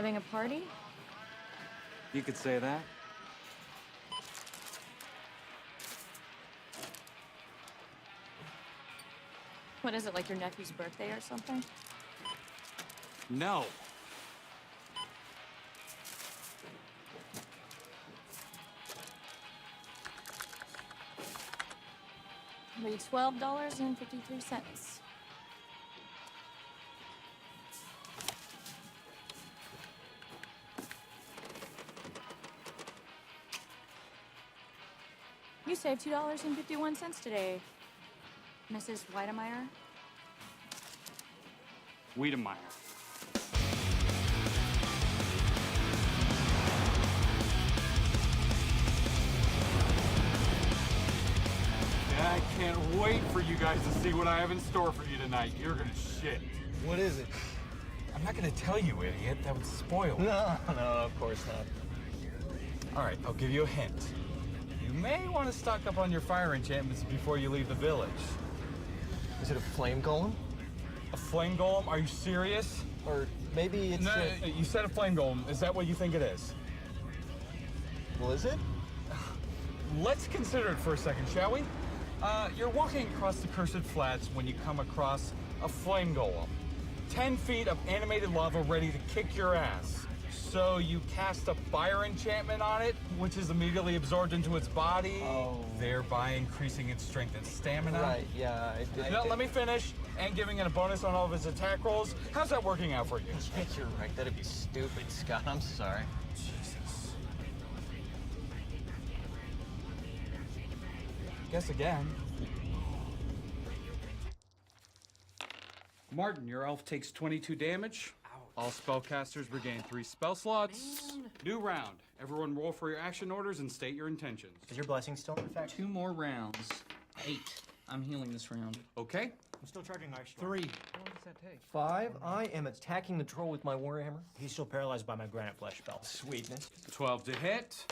Having a party? You could say that. What is it, like your nephew's birthday or something? No. It'll be $12.53. You saved $2.51 today, Mrs. Weidemeyer. Wiedemeyer. I can't wait for you guys to see what I have in store for you tonight. You're gonna shit. What is it? I'm not gonna tell you, idiot. That would spoil it. No, of course not. All right, I'll give you a hint. You may want to stock up on your fire enchantments before you leave the village. Is it a flame golem? A flame golem? Are you serious? Or maybe it's No, you said a flame golem. Is that what you think it is? Well, is it? Let's consider it for a second, shall we? You're walking across the Cursed Flats when you come across a flame golem. 10 feet of animated lava ready to kick your ass. So you cast a fire enchantment on it, which is immediately absorbed into its body, thereby increasing its strength and stamina. Right, yeah. Let me finish, and giving it a bonus on all of its attack rolls. How's that working out for you? Yeah, you're right. That'd be stupid, Scott. I'm sorry. Jesus. Guess again. Martin, your elf takes 22 damage. All spellcasters regain 3 spell slots. New round. Everyone roll for your action orders and state your intentions. Is your blessing still in effect? 2 more rounds. 8. I'm healing this round. Okay. I'm still charging Ice 3. How long does that take? 5. I am attacking the troll with my warhammer. He's still paralyzed by my granite flesh spell. Sweetness. 12 to hit.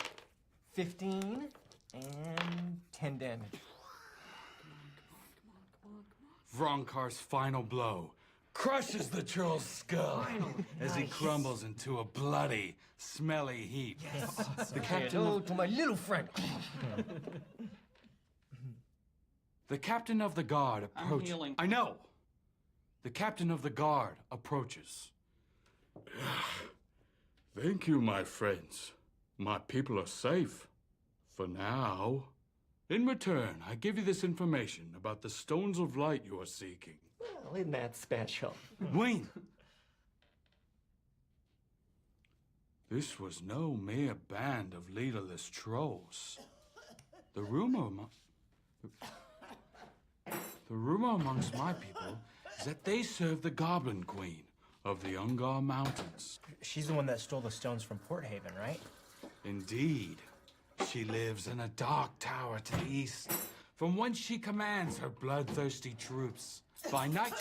15 and 10 damage. Vronkar's final blow crushes the troll's skull as he crumbles into a bloody, smelly heap. The captain Hello to my little friend. The captain of the guard approaches. healing. I know. The captain of the guard approaches. Thank you, my friends. My people are safe. For now. In return, I give you this information about the stones of light you are seeking. Well, isn't that special? Wayne! This was no mere band of leaderless trolls. The rumor amongst my people is that they serve the Goblin Queen of the Ungar Mountains. She's the one that stole the stones from Port Haven, right? Indeed. She lives in a dark tower to the east, from whence she commands her bloodthirsty troops. By night,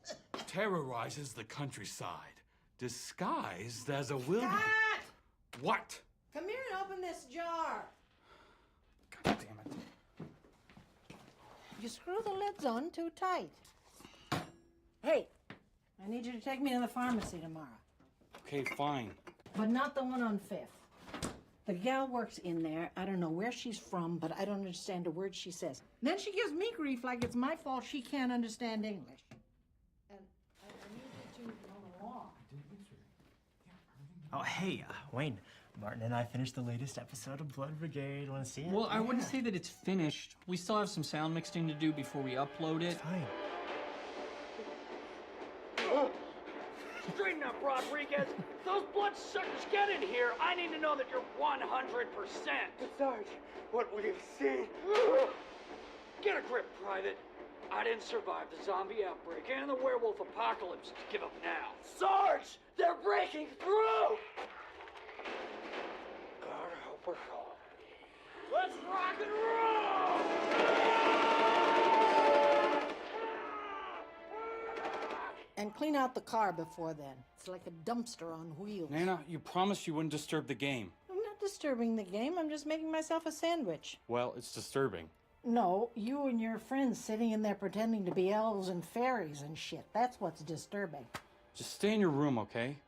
she terrorizes the countryside, disguised as a wildebeest. Scott! What? Come here and open this jar. God damn it. You screw the lids on too tight. Hey, I need you to take me to the pharmacy tomorrow, Okay, fine. but not the one on Fifth. The gal works in there. I don't know where she's from, but I don't understand a word she says. Then she gives me grief like it's my fault she can't understand English. And I need you to run along. Oh, hey, Wayne. Martin and I finished the latest episode of Blood Brigade. Want to see it? Well, I wouldn't say that it's finished. We still have some sound mixing to do before we upload it. Fine. Straighten up, Rodriguez. Those bloodsuckers get in here. I need to know that you're 100%. Sarge, what we've seen. Get a grip, Private. I didn't survive the zombie outbreak and the werewolf apocalypse to give up now. Sarge, they're breaking through. God help us all. Let's rock and roll! And clean out the car before then. It's like a dumpster on wheels. Nana, you promised you wouldn't disturb the game. I'm not disturbing the game. I'm just making myself a sandwich. Well, it's disturbing. No, you and your friends sitting in there pretending to be elves and fairies and shit. That's what's disturbing. Just stay in your room, okay?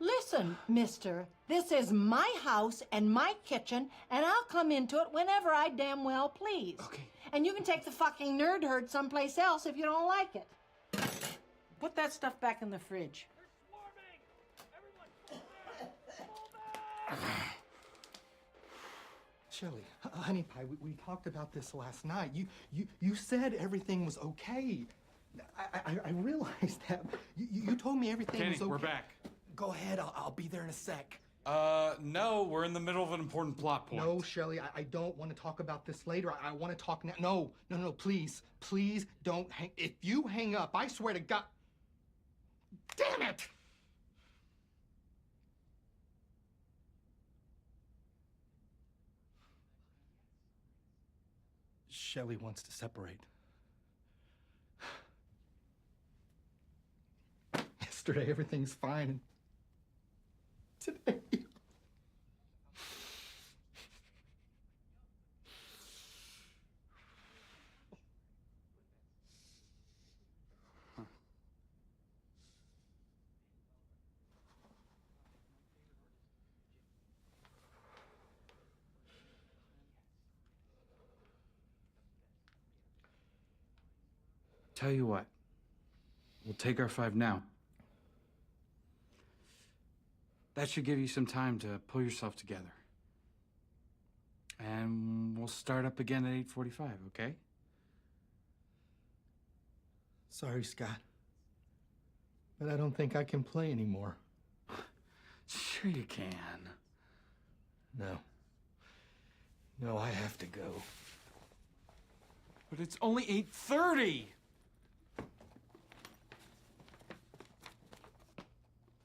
Listen, mister, this is my house and my kitchen, and I'll come into it whenever I damn well please. Okay. And you can take the fucking nerd herd someplace else if you don't like it. Put that stuff back in the fridge. Shelley, honey pie, we talked about this last night. You said everything was okay. I realized that. You told me everything Kenny, was okay. we're back. Go ahead, I'll be there in a sec. No, we're in the middle of an important plot point. No, Shelley, I don't want to talk about this later. I want to talk now. No, please. Please don't hang. If you hang up, I swear to God. Damn it! Shelley wants to separate. Yesterday, everything's fine. And today... Tell you what, we'll take our 5 now. That should give you some time to pull yourself together. And we'll start up again at 8:45, okay? Sorry, Scott. But I don't think I can play anymore. Sure you can. No. No, I have to go. But it's only 8:30!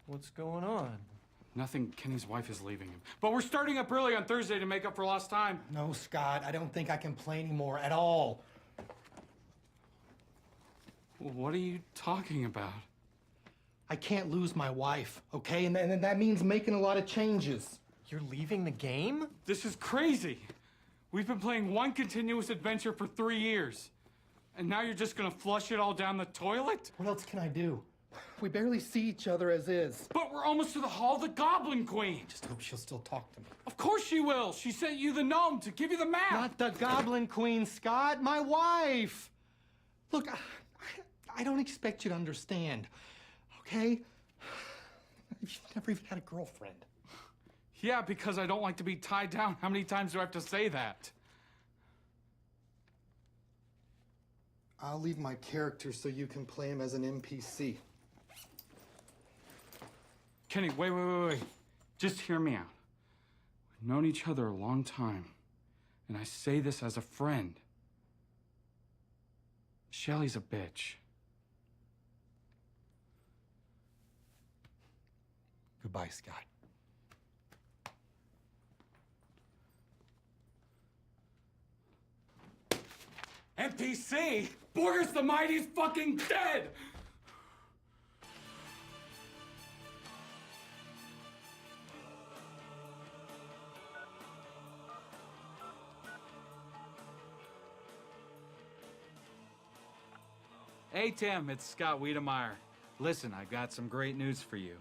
What's going on? Nothing, Kenny's wife is leaving him. But we're starting up early on Thursday to make up for lost time. No, Scott, I don't think I can play anymore at all. What are you talking about? I can't lose my wife, okay? And that means making a lot of changes. You're leaving the game? This is crazy. We've been playing one continuous adventure for 3 years. And now you're just gonna flush it all down the toilet? What else can I do? We barely see each other as is. But we're almost to the Hall of the Goblin Queen. Just hope she'll still talk to me. Of course she will. She sent you the gnome to give you the map. Not the Goblin Queen, Scott. My wife. Look, I don't expect you to understand, okay? You've never even had a girlfriend. Yeah, because I don't like to be tied down. How many times do I have to say that? I'll leave my character so you can play him as an NPC. Kenny, wait. Just hear me out. We've known each other a long time, and I say this as a friend. Shelley's a bitch. Goodbye, Scott. NPC? Borgus the Mighty's fucking dead! Hey, Tim, it's Scott Wiedemeyer. Listen, I've got some great news for you.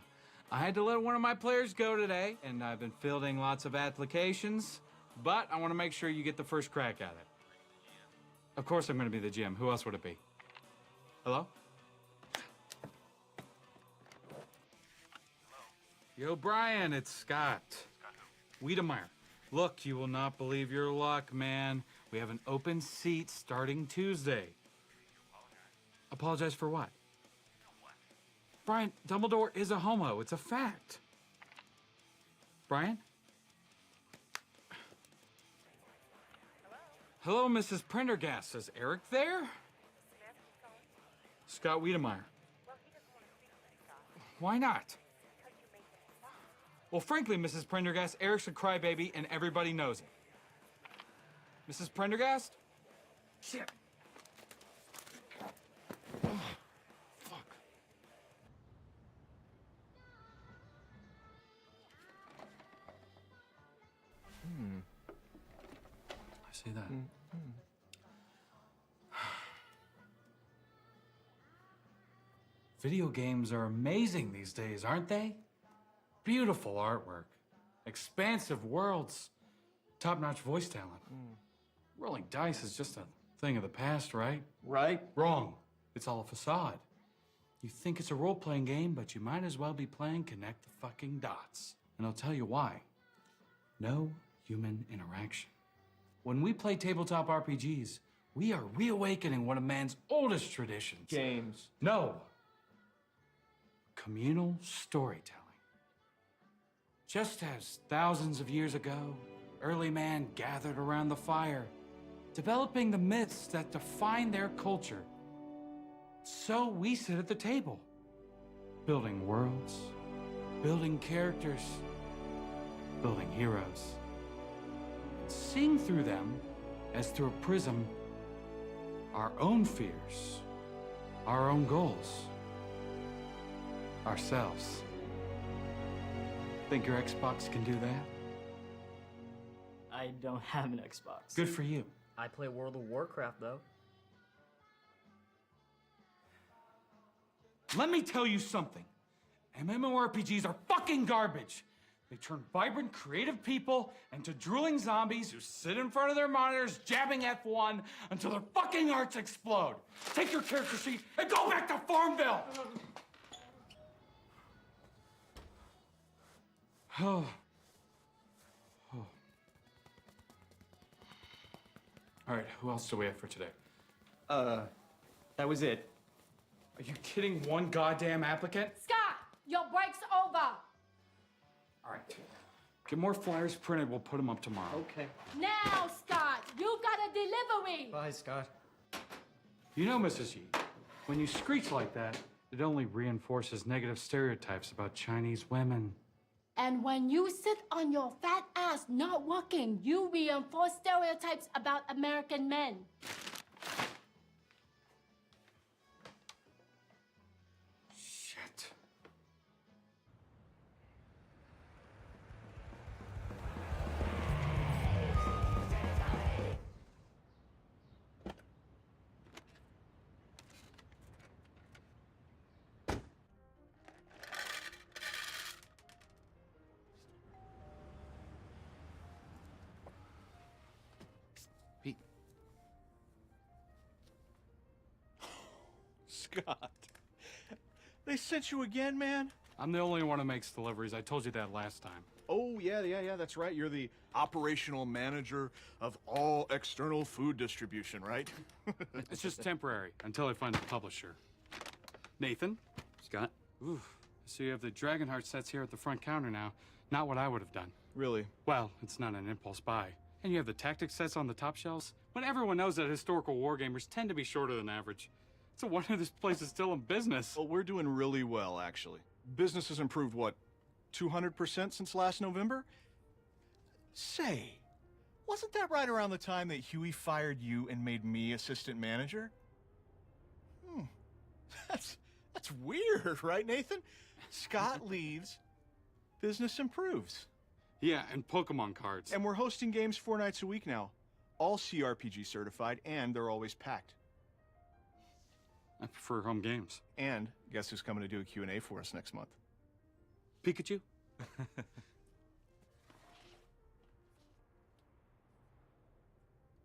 I had to let one of my players go today, and I've been fielding lots of applications, but I want to make sure you get the first crack at it. Of course I'm going to be the GM. Who else would it be? Hello? Yo, Brian, it's Scott. Wiedemeyer. Look, you will not believe your luck, man. We have an open seat starting Tuesday. Apologize for what? Brian, Dumbledore is a homo. It's a fact. Brian? Hello, Mrs. Prendergast. Is Eric there? Scott Wiedemeyer. Why not? Well, frankly, Mrs. Prendergast, Eric's a crybaby, and everybody knows it. Mrs. Prendergast? Shit. Oh, fuck. I see that. Video games are amazing these days, aren't they? beautiful artwork, expansive worlds, top-notch voice talent. Rolling dice is just a thing of the past, right? Right? Wrong. It's all a facade. You think it's a role-playing game, but you might as well be playing Connect the fucking Dots. And I'll tell you why. No human interaction. When we play tabletop RPGs, we are reawakening one of man's oldest traditions. Games. No. Communal storytelling. Just as thousands of years ago, early man gathered around the fire, developing the myths that define their culture, so we sit at the table, building worlds, building characters, building heroes, and seeing through them as through a prism our own fears, our own goals, ourselves. Think your Xbox can do that? I don't have an Xbox. Good for you. I play World of Warcraft, though. Let me tell you something. MMORPGs are fucking garbage. They turn vibrant, creative people into drooling zombies who sit in front of their monitors jabbing F1 until their fucking hearts explode. Take your character sheet and go back to Farmville! Oh. Oh. All right, who else do we have for today? That was it. Are you kidding? One goddamn applicant? Scott, your break's over. All right. Get more flyers printed. We'll put them up tomorrow. Okay. Now, Scott, you got a delivery. Bye, Scott. You know, Mrs. Yi, when you screech like that, it only reinforces negative stereotypes about Chinese women. And when you sit on your fat ass not working, you reinforce stereotypes about American men. Shit. Pete. Scott, they sent you again, man? I'm the only one who makes deliveries. I told you that last time. Oh, yeah, that's right. You're the operational manager of all external food distribution, right? It's just temporary until I find a publisher. Nathan? Scott? Ooh, so you have the Dragonheart sets here at the front counter now. Not what I would have done. Really? Well, it's not an impulse buy. And you have the tactics sets on the top shelves, when everyone knows that historical wargamers tend to be shorter than average. It's a wonder this place is still in business. Well, we're doing really well, actually. Business has improved, what, 200% since last November? Say, wasn't that right around the time that Huey fired you and made me assistant manager? That's weird, right, Nathan? Scott leaves, business improves. Yeah, and Pokemon cards. And we're hosting games 4 nights a week now. All CRPG certified, and they're always packed. I prefer home games. And guess who's coming to do a Q&A for us next month? Pikachu?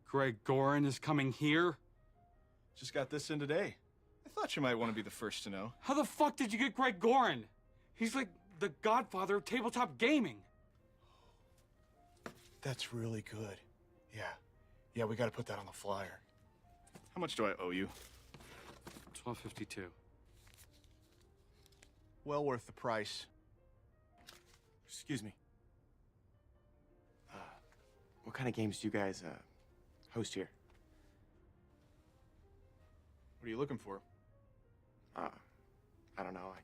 Greg Gorin is coming here? Just got this in today. I thought you might want to be the first to know. How the fuck did you get Greg Gorin? He's like the godfather of tabletop gaming. That's really good. Yeah, we got to put that on the flyer. How much do I owe you? $12.52. Well worth the price. Excuse me. What kind of games do you guys host here? What are you looking for? I don't know. I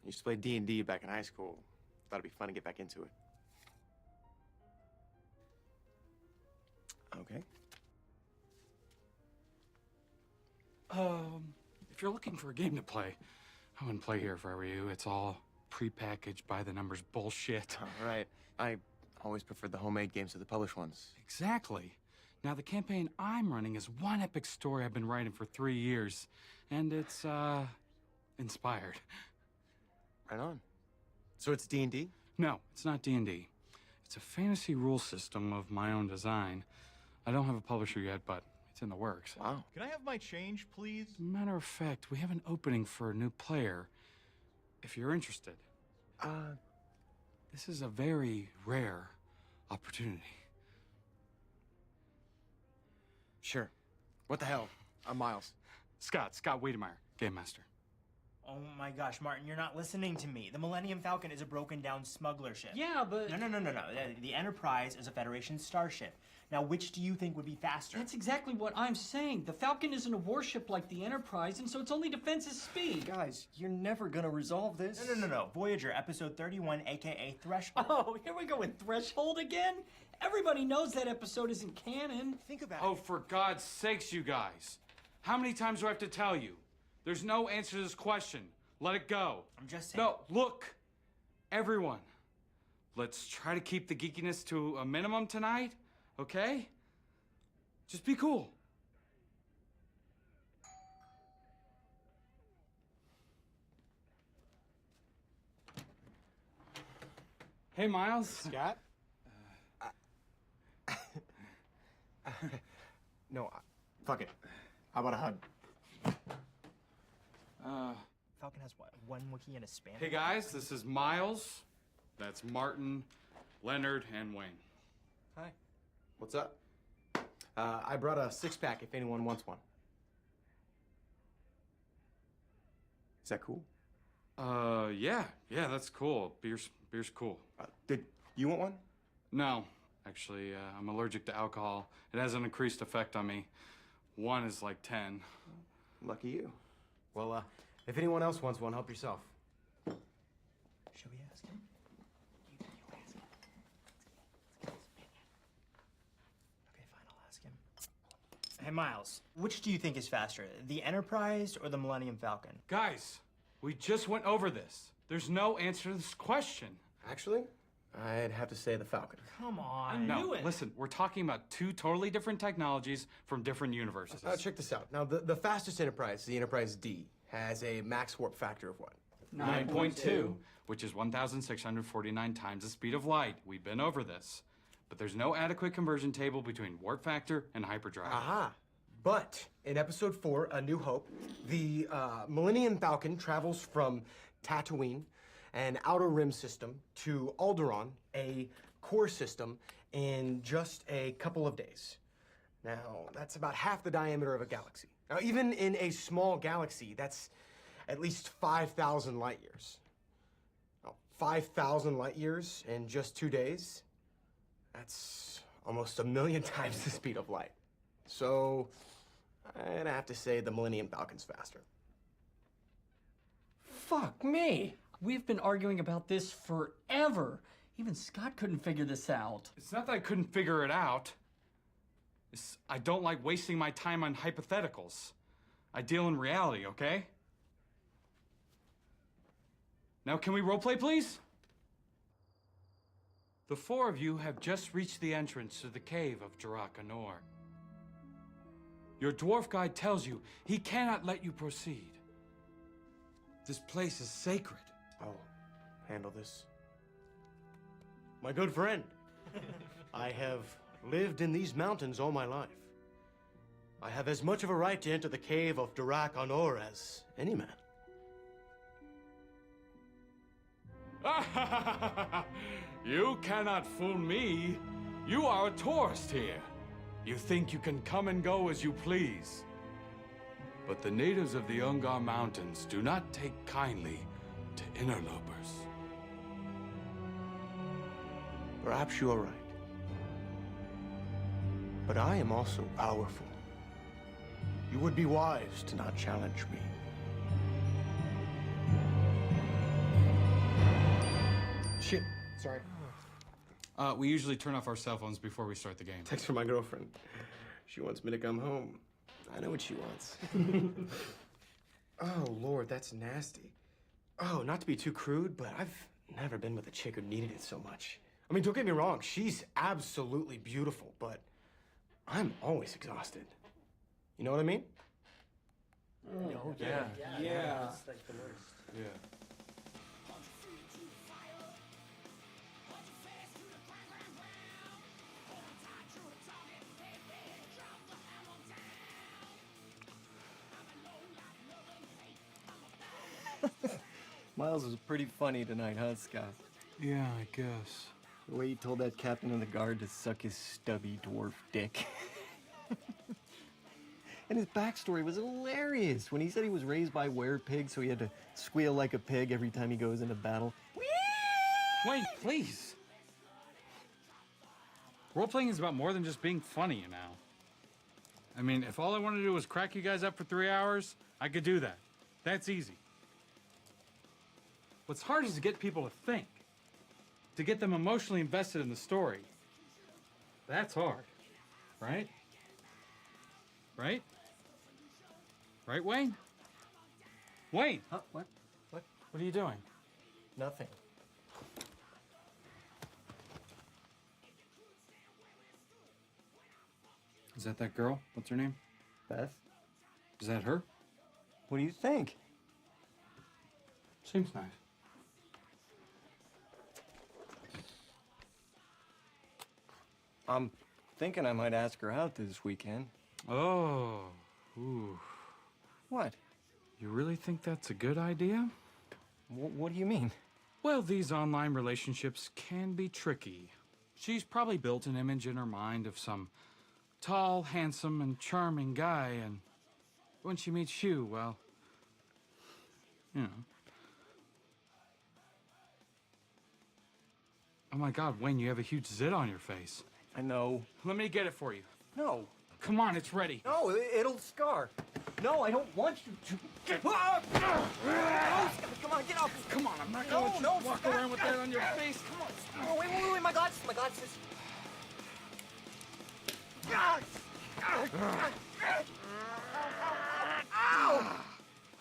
used to play D&D back in high school. Thought it'd be fun to get back into it. Okay. If you're looking for a game to play, I wouldn't play here if I were you. It's all prepackaged by the numbers bullshit. All right. I always preferred the homemade games to the published ones. Exactly. Now, the campaign I'm running is one epic story I've been writing for 3 years. And it's, inspired. Right on. So it's D&D? No, it's not D&D. It's a fantasy rule system of my own design. I don't have a publisher yet, but it's in the works. Wow. Can I have my change, please? As a matter of fact, we have an opening for a new player, if you're interested. This is a very rare opportunity. Sure. What the hell? I'm Miles. Scott Wiedemeyer, Game Master. Oh my gosh, Martin, you're not listening to me. The Millennium Falcon is a broken down smuggler ship. Yeah, but... No. The Enterprise is a Federation starship. Now, which do you think would be faster? That's exactly what I'm saying. The Falcon isn't a warship like the Enterprise, and so its only defense is speed. Guys, you're never gonna resolve this. No. Voyager, episode 31, aka Threshold. Oh, here we go with Threshold again? Everybody knows that episode isn't canon. Think about Oh, it. for God's sakes, you guys. How many times do I have to tell you? There's no answer to this question. Let it go. I'm just saying. No, look. Everyone, let's try to keep the geekiness to a minimum tonight, okay? Just be cool. Hey, Miles. Scott? No, fuck it. How about a hug? Falcon has what? One wiki and a span? Hey guys, this is Miles. That's Martin, Leonard, and Wayne. Hi. What's up? I brought a six-pack if anyone wants one. Is that cool? Yeah, that's cool. Beer's cool. Did you want one? No, actually, I'm allergic to alcohol. It has an increased effect on me. One is like 10. Lucky you. Well, if anyone else wants one, help yourself. Should we ask him? You ask him. Okay, fine, I'll ask him. Hey, Miles, which do you think is faster, the Enterprise or the Millennium Falcon? Guys, we just went over this. There's no answer to this question. Actually, I'd have to say the Falcon. Come on. No, listen, we're talking about two totally different technologies from different universes. Check this out. Now, the fastest Enterprise, the Enterprise D, has a max warp factor of what? 9.2, which is 1,649 times the speed of light. We've been over this. But there's no adequate conversion table between warp factor and hyperdrive. Aha! But in episode 4, A New Hope, the Millennium Falcon travels from Tatooine, an outer rim system, to Alderaan, a core system, in just a couple of days. Now, that's about half the diameter of a galaxy. Now, even in a small galaxy, that's at least 5,000 light years. Now, 5,000 light years in just 2 days? That's almost 1,000,000 times the speed of light. So, I'd have to say the Millennium Falcon's faster. Fuck me. We've been arguing about this forever. Even Scott couldn't figure this out. It's not that I couldn't figure it out. I don't like wasting my time on hypotheticals. I deal in reality, okay? Now, can we roleplay, please? The four of you have just reached the entrance to the cave of Durak Anor. Your dwarf guide tells you he cannot let you proceed. This place is sacred. I'll handle this. My good friend, I have lived in these mountains all my life. I have as much of a right to enter the cave of Durak Anor as any man. You cannot fool me. You are a tourist here. You think you can come and go as you please. But the natives of the Ungar Mountains do not take kindly to interlopers. Perhaps you are right. But I am also powerful. You would be wise to not challenge me. Shit, sorry. We usually turn off our cell phones before we start the game. Text from my girlfriend. She wants me to come home. I know what she wants. Oh, Lord, that's nasty. Oh, not to be too crude, but I've never been with a chick who needed it so much. I mean, don't get me wrong, she's absolutely beautiful, but I'm always exhausted. You know what I mean? Oh, Yeah. Yeah. It's like the worst. Yeah. Miles was pretty funny tonight, huh, Scott? Yeah, I guess. The way he told that captain of the guard to suck his stubby dwarf dick. And his backstory was hilarious when he said he was raised by were-pigs, so he had to squeal like a pig every time he goes into battle. Wayne, please. Role-playing is about more than just being funny, you know. I mean, if all I wanted to do was crack you guys up for 3 hours, I could do that. That's easy. What's hard is to get people to think. To get them emotionally invested in the story. That's hard. Right? Right? Right, Wayne? Wayne! Huh? What? What are you doing? Nothing. Is that girl? What's her name? Beth? Is that her? What do you think? Seems nice. I'm thinking I might ask her out this weekend. Oh. Ooh. What? You really think that's a good idea? What do you mean? Well, these online relationships can be tricky. She's probably built an image in her mind of some tall, handsome, and charming guy, and when she meets you, well, you know. Oh my God, Wayne, you have a huge zit on your face. I know. Let me get it for you. No. Come on, it's ready. No, it'll scar. No, I don't want you to. Come on, get up. Come on, I'm not gonna let you walk around with that on your face. Come on. Oh, wait, my glasses, my glasses. Ow!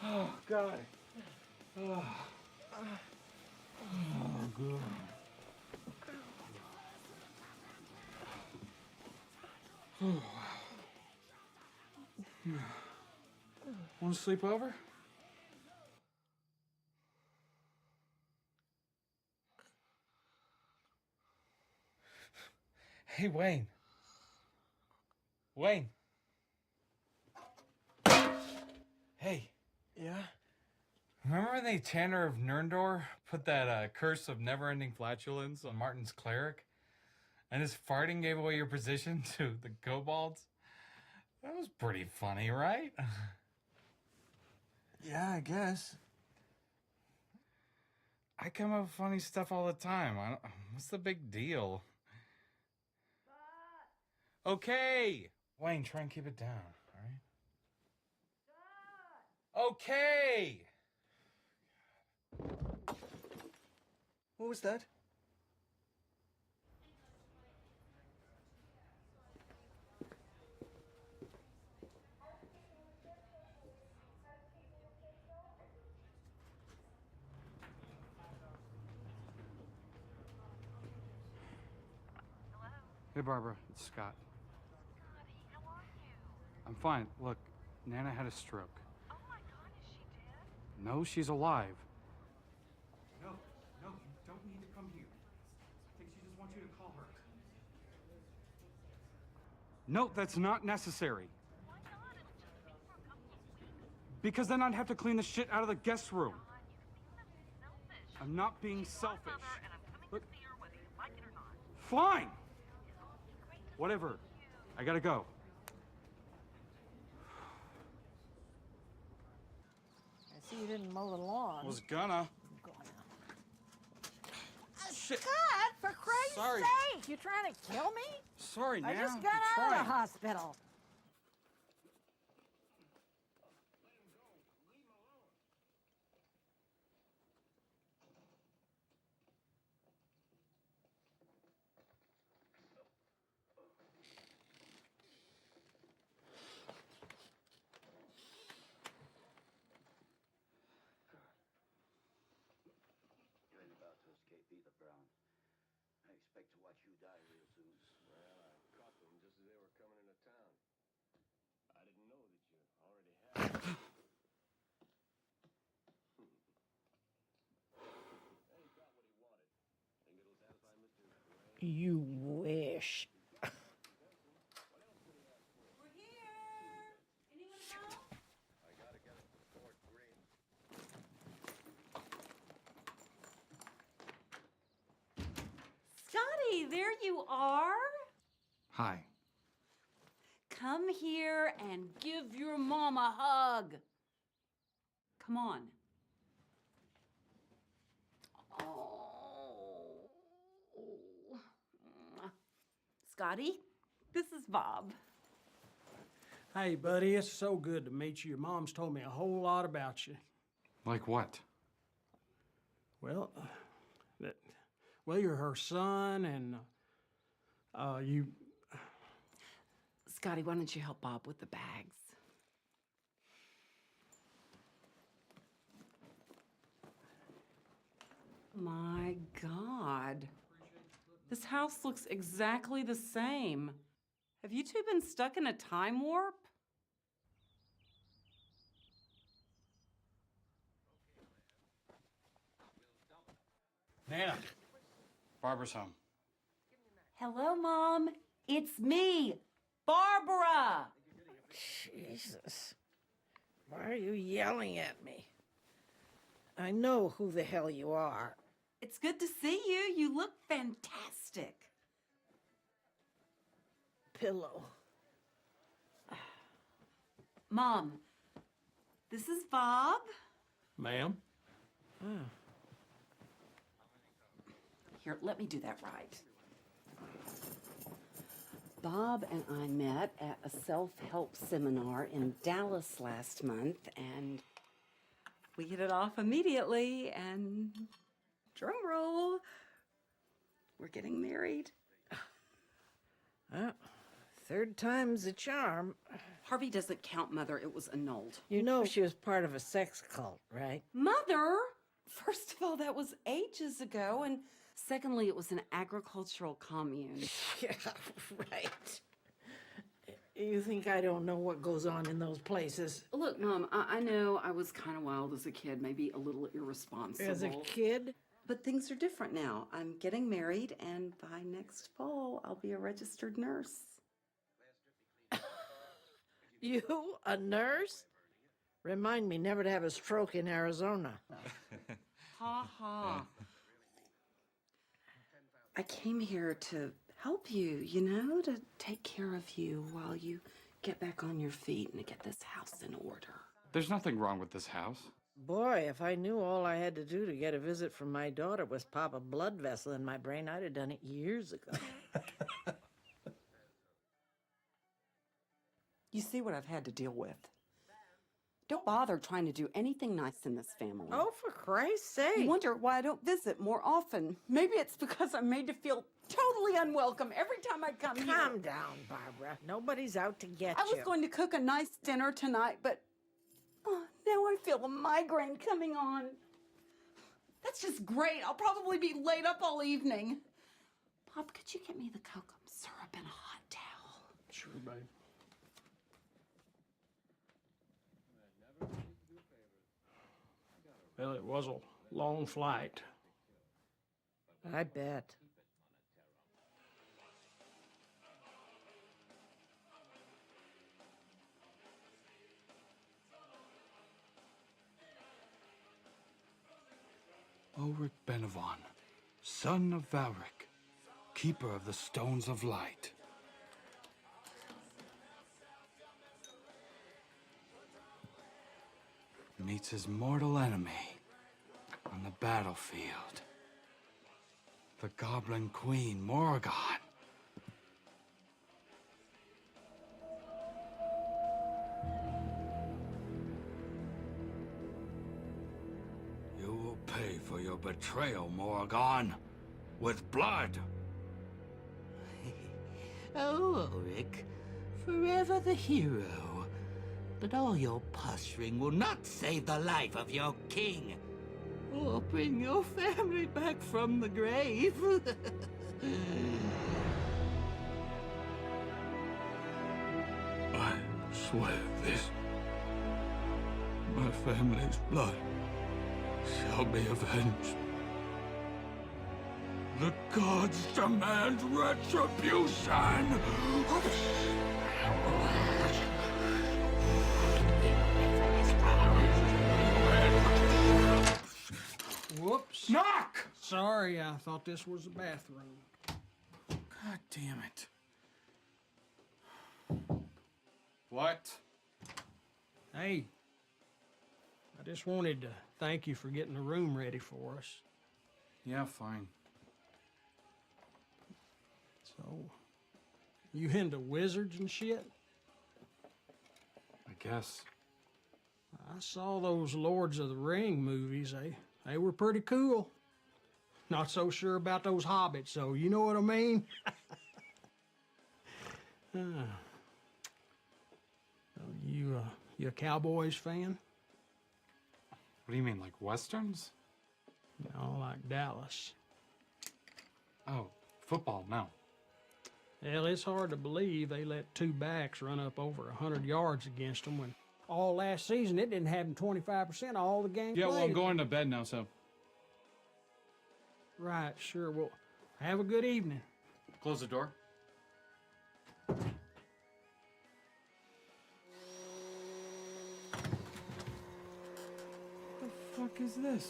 Oh, God. Oh, God. Want to sleep over? Hey, Wayne. Wayne. Hey. Yeah? Remember when the Tanner of Nurndor put that curse of never-ending flatulence on Martin's cleric? And his farting gave away your position to the kobolds? That was pretty funny, right? Yeah, I guess. I come up with funny stuff all the time. What's the big deal? Okay. Wayne, try and keep it down, all right? Okay. What was that? Hey, Barbara, it's Scott. Scotty, how are you? I'm fine. Look, Nana had a stroke. Oh my God, is she dead? No, she's alive. No, you don't need to come here. I think she just wants you to call her. No, that's not necessary. Why not? It'll just be for a couple of weeks. Because then I'd have to clean the shit out of the guest room. Come on, you can be a little selfish. I'm not being She's selfish. my mother, and I'm coming Look, to see her whether you like it or not. fine. It'll be great to Whatever. see you. I gotta go. I see you didn't mow the lawn. Was gonna. Shit. Scott, for Christ's Sorry. sake, you trying to kill me? Sorry, I Nana. just got I'm out of trying. the hospital. You ain't about to escape either, Brown. I expect to watch you die real soon. Well, I caught them just as they were coming into town. I didn't know that you already had. He got what he wanted. Think it'll satisfy Mr. Gray? You wish. We're here. Anyone home? I gotta get it to Fort Greene. Hey, there you are. Hi. Come here and give your mom a hug. Come on. Oh. Scotty, this is Bob. Hey, buddy, it's so good to meet you. Your mom's told me a whole lot about you. Like what? Well, you're her son, and you. Scotty, why don't you help Bob with the bags? My God. This house looks exactly the same. Have you two been stuck in a time warp? Nana. Barbara's home. Hello, Mom. It's me, Barbara. Jesus. Why are you yelling at me? I know who the hell you are. It's good to see you. You look fantastic. Pillow. Mom, this is Bob. Ma'am? Here, let me do that right. Bob and I met at a self-help seminar in Dallas last month, and we hit it off immediately, and drum roll, we're getting married. Third time's a charm. Harvey doesn't count, Mother. It was annulled. You know she was part of a sex cult, right? Mother? First of all, that was ages ago, and secondly, it was an agricultural commune. Yeah, right. You think I don't know what goes on in those places? Look, Mom, I know I was kind of wild as a kid, maybe a little irresponsible. As a kid? But things are different now. I'm getting married, and by next fall, I'll be a registered nurse. You, a nurse? Remind me never to have a stroke in Arizona. Ha ha. I came here to help you, you know, to take care of you while you get back on your feet and to get this house in order. There's nothing wrong with this house. Boy, if I knew all I had to do to get a visit from my daughter was pop a blood vessel in my brain, I'd have done it years ago. You see what I've had to deal with. Don't bother trying to do anything nice in this family. Oh, for Christ's sake. You wonder why I don't visit more often. Maybe it's because I'm made to feel totally unwelcome every time I come here. Calm down, Barbara. Nobody's out to get I you. was going to cook a nice dinner tonight, but now I feel a migraine coming on. That's just great. I'll probably be laid up all evening. Bob, could you get me the cocoa syrup and a hot towel? Sure, babe. Well, it was a long flight. I bet. Ulrich Benevon, son of Valric, keeper of the Stones of Light. Meets his mortal enemy on the battlefield. The Goblin Queen, Morrigan. You will pay for your betrayal, Morrigan, with blood. Oh, Ulrich, forever the hero. But all your posturing will not save the life of your king, or bring your family back from the grave. I swear this. My family's blood shall be avenged. The gods demand retribution! Whoops. Knock! Sorry, I thought this was the bathroom. God damn it. What? Hey, I just wanted to thank you for getting the room ready for us. Yeah, fine. So, you into wizards and shit? I guess. I saw those Lords of the Ring movies. They were pretty cool. Not so sure about those hobbits, though. You know what I mean? You a Cowboys fan? What do you mean, like westerns? No, like Dallas. Oh, football, no. Hell, it's hard to believe they let two backs run up over 100 yards against them when all last season it didn't happen 25% of all the games Yeah, well, I'm played. going to bed now, so. Right, sure. Well, have a good evening. Close the door. What the fuck is this?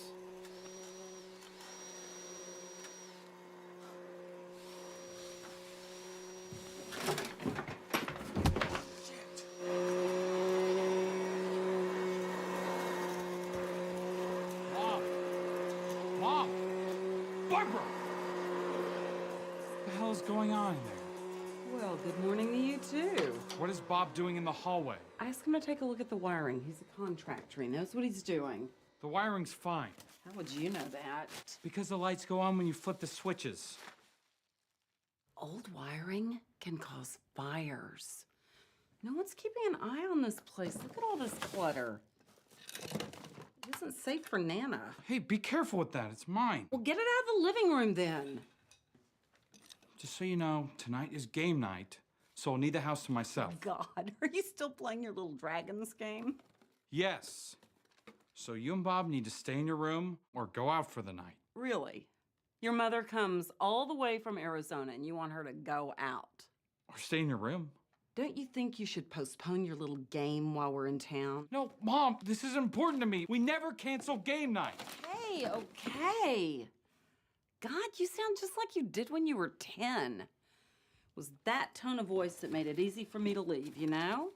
Mom! Mom! Barbara! What the hell is going on in there? Well, good morning to you too. What is Bob doing in the hallway? I asked him to take a look at the wiring. He's a contractor. He knows what he's doing. The wiring's fine. How would you know that? Because the lights go on when you flip the switches. Old wiring can cause fires. No one's keeping an eye on this place. Look at all this clutter. It isn't safe for Nana. Hey, be careful with that. It's mine. Well, get it out of the living room then. Just so you know, tonight is game night, so I'll need the house to myself. God, are you still playing your little dragons game? Yes. So you and Bob need to stay in your room or go out for the night. Really? Your mother comes all the way from Arizona and you want her to go out? Or stay in your room. Don't you think you should postpone your little game while we're in town? No, Mom, this is important to me. We never cancel game night. Hey, okay. God, you sound just like you did when you were 10. It was that tone of voice that made it easy for me to leave, you know?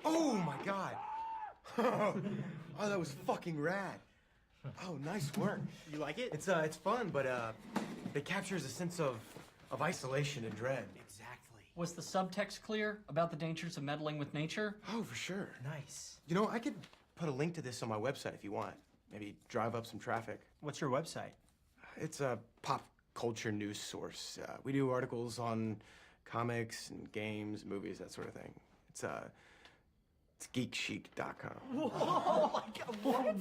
Oh my god. Oh, that was fucking rad. Oh, nice work. You like it? It's fun, but it captures a sense of isolation and dread. Exactly. Was the subtext clear about the dangers of meddling with nature? Oh, for sure. Nice. You know, I could put a link to this on my website if you want. Maybe drive up some traffic. What's your website? It's a pop culture news source. We do articles on comics and games, movies, that sort of thing. It's geekchic.com. Oh my god, what?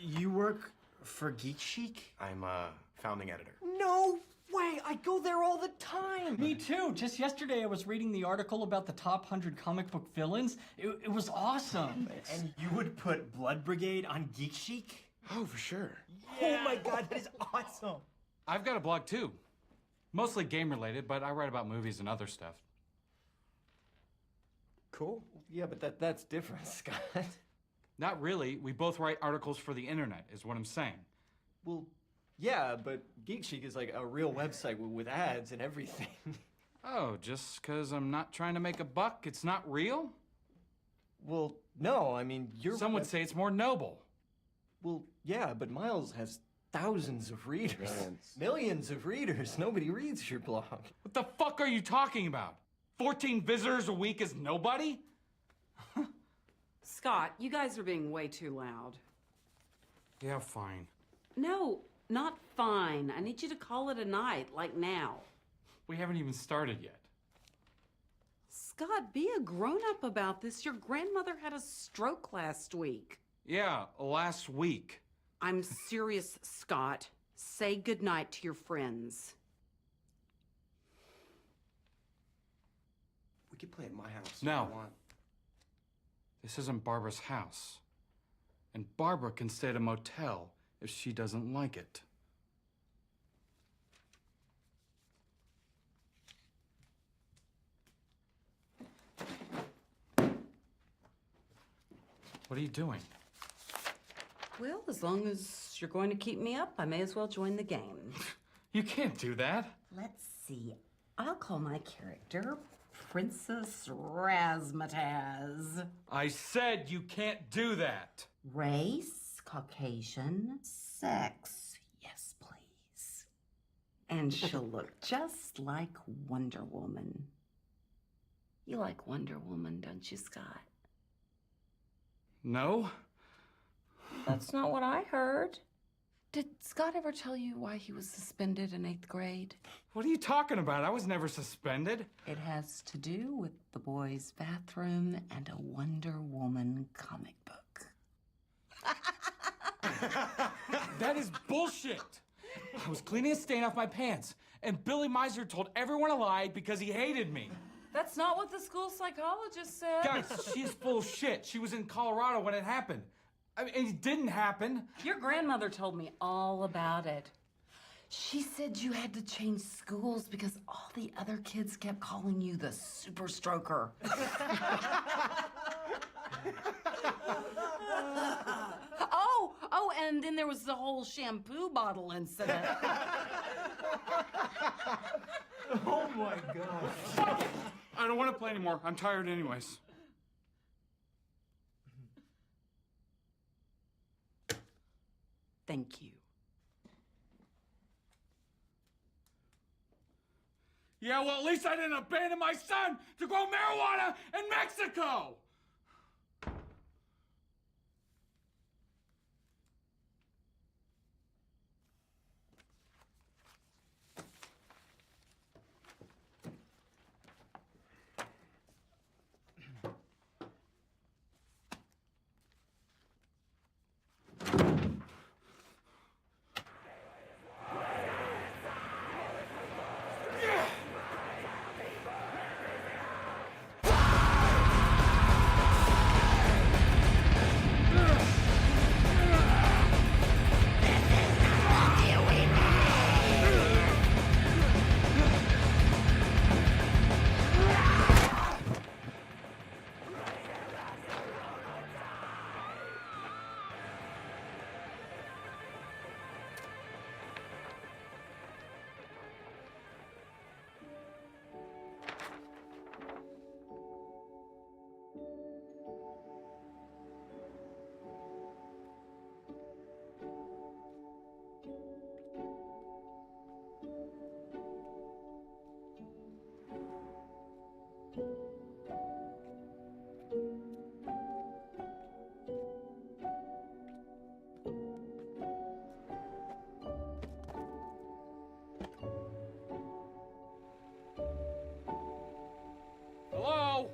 You work for Geek Chic? I'm a founding editor. No way! I go there all the time! Me too. Just yesterday I was reading the article about the top 100 comic book villains. It was awesome. And you would put Blood Brigade on Geek Chic? Oh, for sure. Yeah. Oh my god, that is awesome! I've got a blog too. Mostly game related, but I write about movies and other stuff. Cool. Yeah, but that's different, Scott. Not really. We both write articles for the internet, is what I'm saying. Well, yeah, but Geek Chic is like a real website with ads and everything. Oh, just because I'm not trying to make a buck, it's not real? Well, no, I mean, Some would say it's more noble. Well, yeah, but Miles has thousands of readers. Millions of readers. Nobody reads your blog. What the fuck are you talking about? 14 visitors a week is nobody? Scott, you guys are being way too loud. Yeah, fine. No, not fine. I need you to call it a night, like now. We haven't even started yet. Scott, be a grown-up about this. Your grandmother had a stroke last week. Yeah, last week. I'm serious, Scott. Say goodnight to your friends. We could play at my house if No. you want. This isn't Barbara's house. And Barbara can stay at a motel if she doesn't like it. What are you doing? Well, as long as you're going to keep me up, I may as well join the game. You can't do that. Let's see. I'll call my character Princess Razzmatazz. I said you can't do that. Race, Caucasian, sex, yes, please. And she'll look just like Wonder Woman. You like Wonder Woman, don't you, Scott? No? That's not what I heard. Did Scott ever tell you why he was suspended in 8th grade? What are you talking about? I was never suspended. It has to do with the boys' bathroom and a Wonder Woman comic book. That is bullshit. I was cleaning a stain off my pants, and Billy Miser told everyone I lied because he hated me. That's not what the school psychologist said. Guys, she's full of shit. She was in Colorado when it happened. I mean, it didn't happen. Your grandmother told me all about it. She said you had to change schools because all the other kids kept calling you the Super Stroker. Oh, and then there was the whole shampoo bottle incident. Oh my God. Fuck it. I don't want to play anymore. I'm tired anyways. Thank you. Yeah, well, at least I didn't abandon my son to grow marijuana in Mexico! Hello?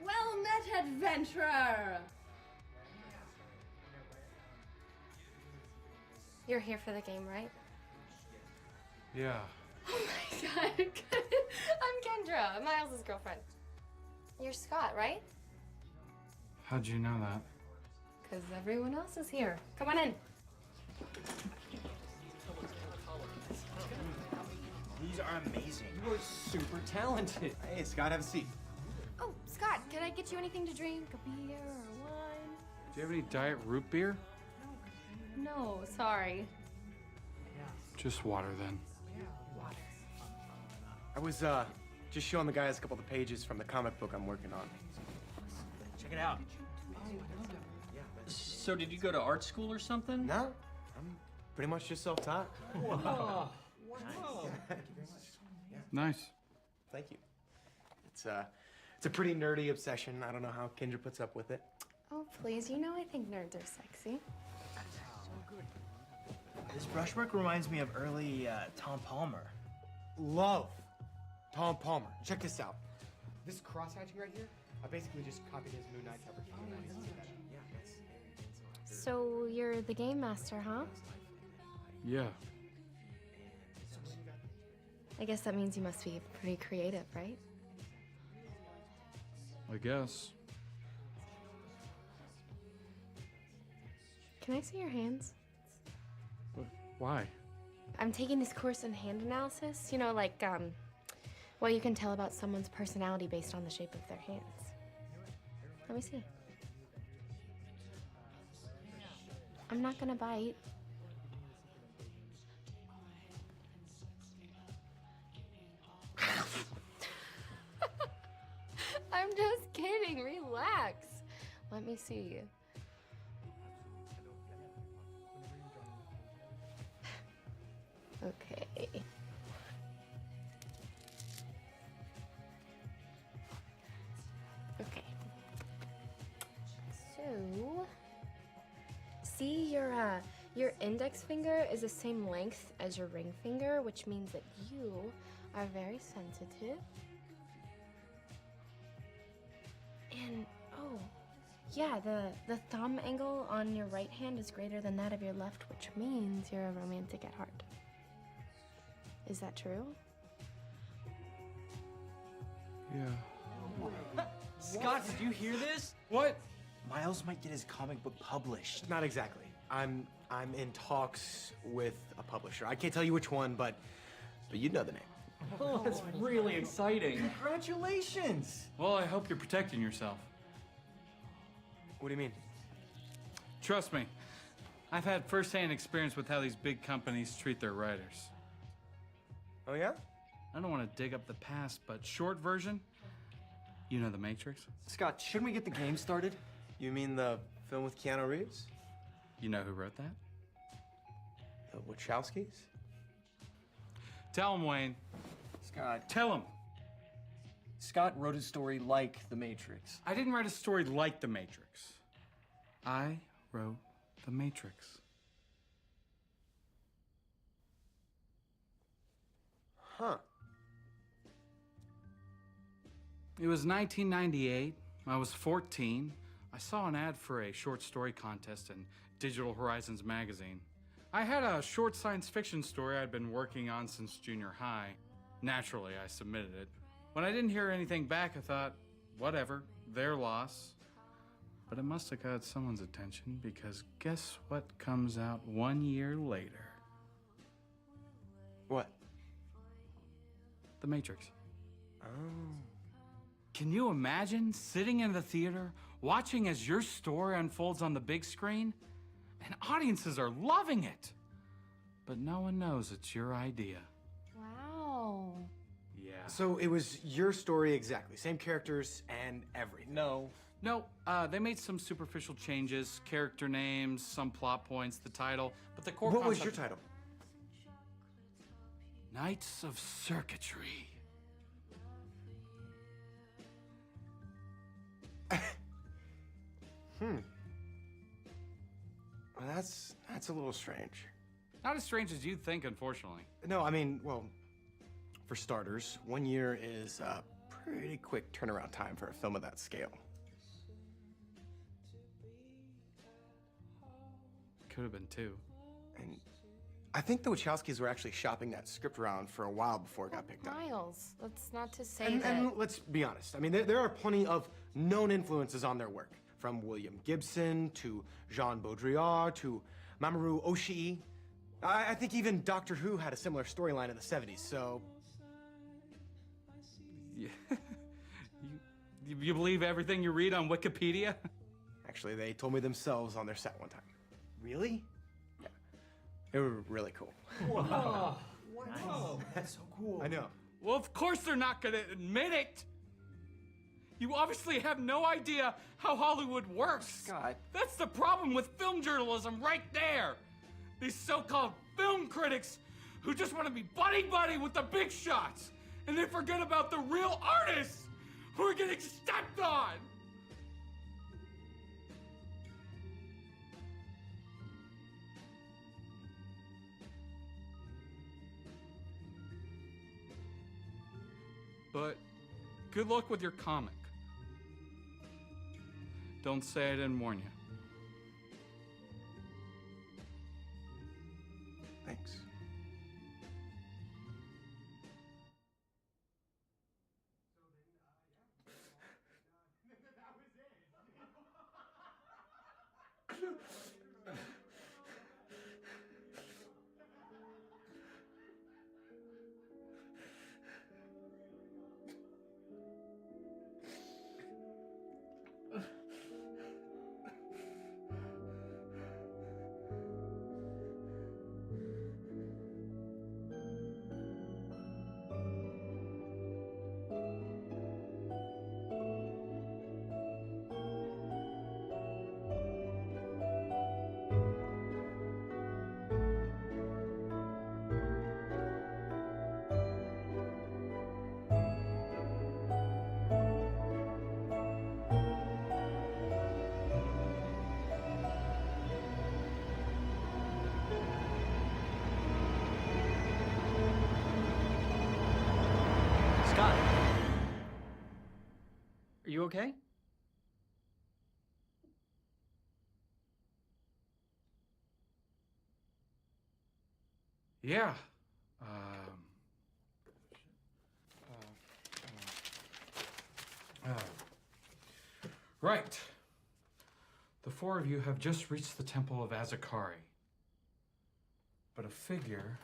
Well met, adventurer! You're here for the game, right? Yeah. Oh my god. I'm Kendra, Miles' girlfriend. You're Scott, right? How'd you know that? Because everyone else is here. Come on in. These are amazing. You are super talented. Hey, Scott, have a seat. Oh, Scott, can I get you anything to drink? A beer or wine? Do you have any diet root beer? No, sorry. Just water then. I was just showing the guys a couple of the pages from the comic book I'm working on. Check it out. So did you go to art school or something? No, I'm pretty much just self-taught. Wow. Nice. Thank you. It's a pretty nerdy obsession. I don't know how Kendra puts up with it. Oh, please, you know I think nerds are sexy. This brushwork reminds me of early Tom Palmer. Love Tom Palmer. Check this out. This cross-hatching right here, I basically just copied his Moon Knight cover. Yeah, that's So you're the game master, huh? Yeah. I guess that means you must be pretty creative, right? I guess. Can I see your hands? Why? I'm taking this course in hand analysis. You know, like, well, you can tell about someone's personality based on the shape of their hands. Let me see. I'm not gonna bite. I'm just kidding. Relax. Let me see. Okay. Okay. So, see your index finger is the same length as your ring finger, which means that you are very sensitive. And oh, yeah, the thumb angle on your right hand is greater than that of your left, which means you're a romantic at heart. Is that true? Yeah. Scott, did you hear this? What? Miles might get his comic book published. Not exactly. I'm in talks with a publisher. I can't tell you which one, but you know the name. Oh, that's really exciting. Congratulations! Well, I hope you're protecting yourself. What do you mean? Trust me, I've had first-hand experience with how these big companies treat their writers. Oh, yeah? I don't want to dig up the past, but short version, you know The Matrix? Scott, shouldn't we get the game started? You mean the film with Keanu Reeves? You know who wrote that? The Wachowskis? Tell him, Wayne. Scott. Tell him. Scott wrote a story like The Matrix. I didn't write a story like The Matrix. I wrote The Matrix. Huh. It was 1998. I was 14. I saw an ad for a short story contest in Digital Horizons magazine. I had a short science fiction story I'd been working on since junior high. Naturally, I submitted it. When I didn't hear anything back, I thought, whatever, their loss. But it must have got someone's attention, because guess what comes out 1 year later? What? The Matrix. Oh. Can you imagine sitting in the theater, watching as your story unfolds on the big screen? And audiences are loving it. But no one knows it's your idea. Wow. Yeah. So it was your story exactly, same characters and everything. No, they made some superficial changes, character names, some plot points, the title, but the core What was concept- your title? Knights of Circuitry. Well, that's a little strange. Not as strange as you'd think, unfortunately. No, I mean, well, for starters, 1 year is a pretty quick turnaround time for a film of that scale. Could have been two. And I think the Wachowskis were actually shopping that script around for a while before it got picked up. Miles, that's not to say And, that. and let's be honest. I mean, there are plenty of known influences on their work, from William Gibson to Jean Baudrillard to Mamoru Oshii. I think even Doctor Who had a similar storyline in the 70s, so... Yeah. You believe everything you read on Wikipedia? Actually, they told me themselves on their set one time. Really? Yeah. They were really cool. Whoa. Nice. That's so cool. I know. Well, of course they're not gonna admit it! You obviously have no idea how Hollywood works. Scott. That's the problem with film journalism right there. These so-called film critics who just want to be buddy-buddy with the big shots, and they forget about the real artists who are getting stepped on. But good luck with your comic. Don't say I didn't warn you. Thanks. Scott, are you okay? Yeah. Right. The four of you have just reached the Temple of Azakari. But a figure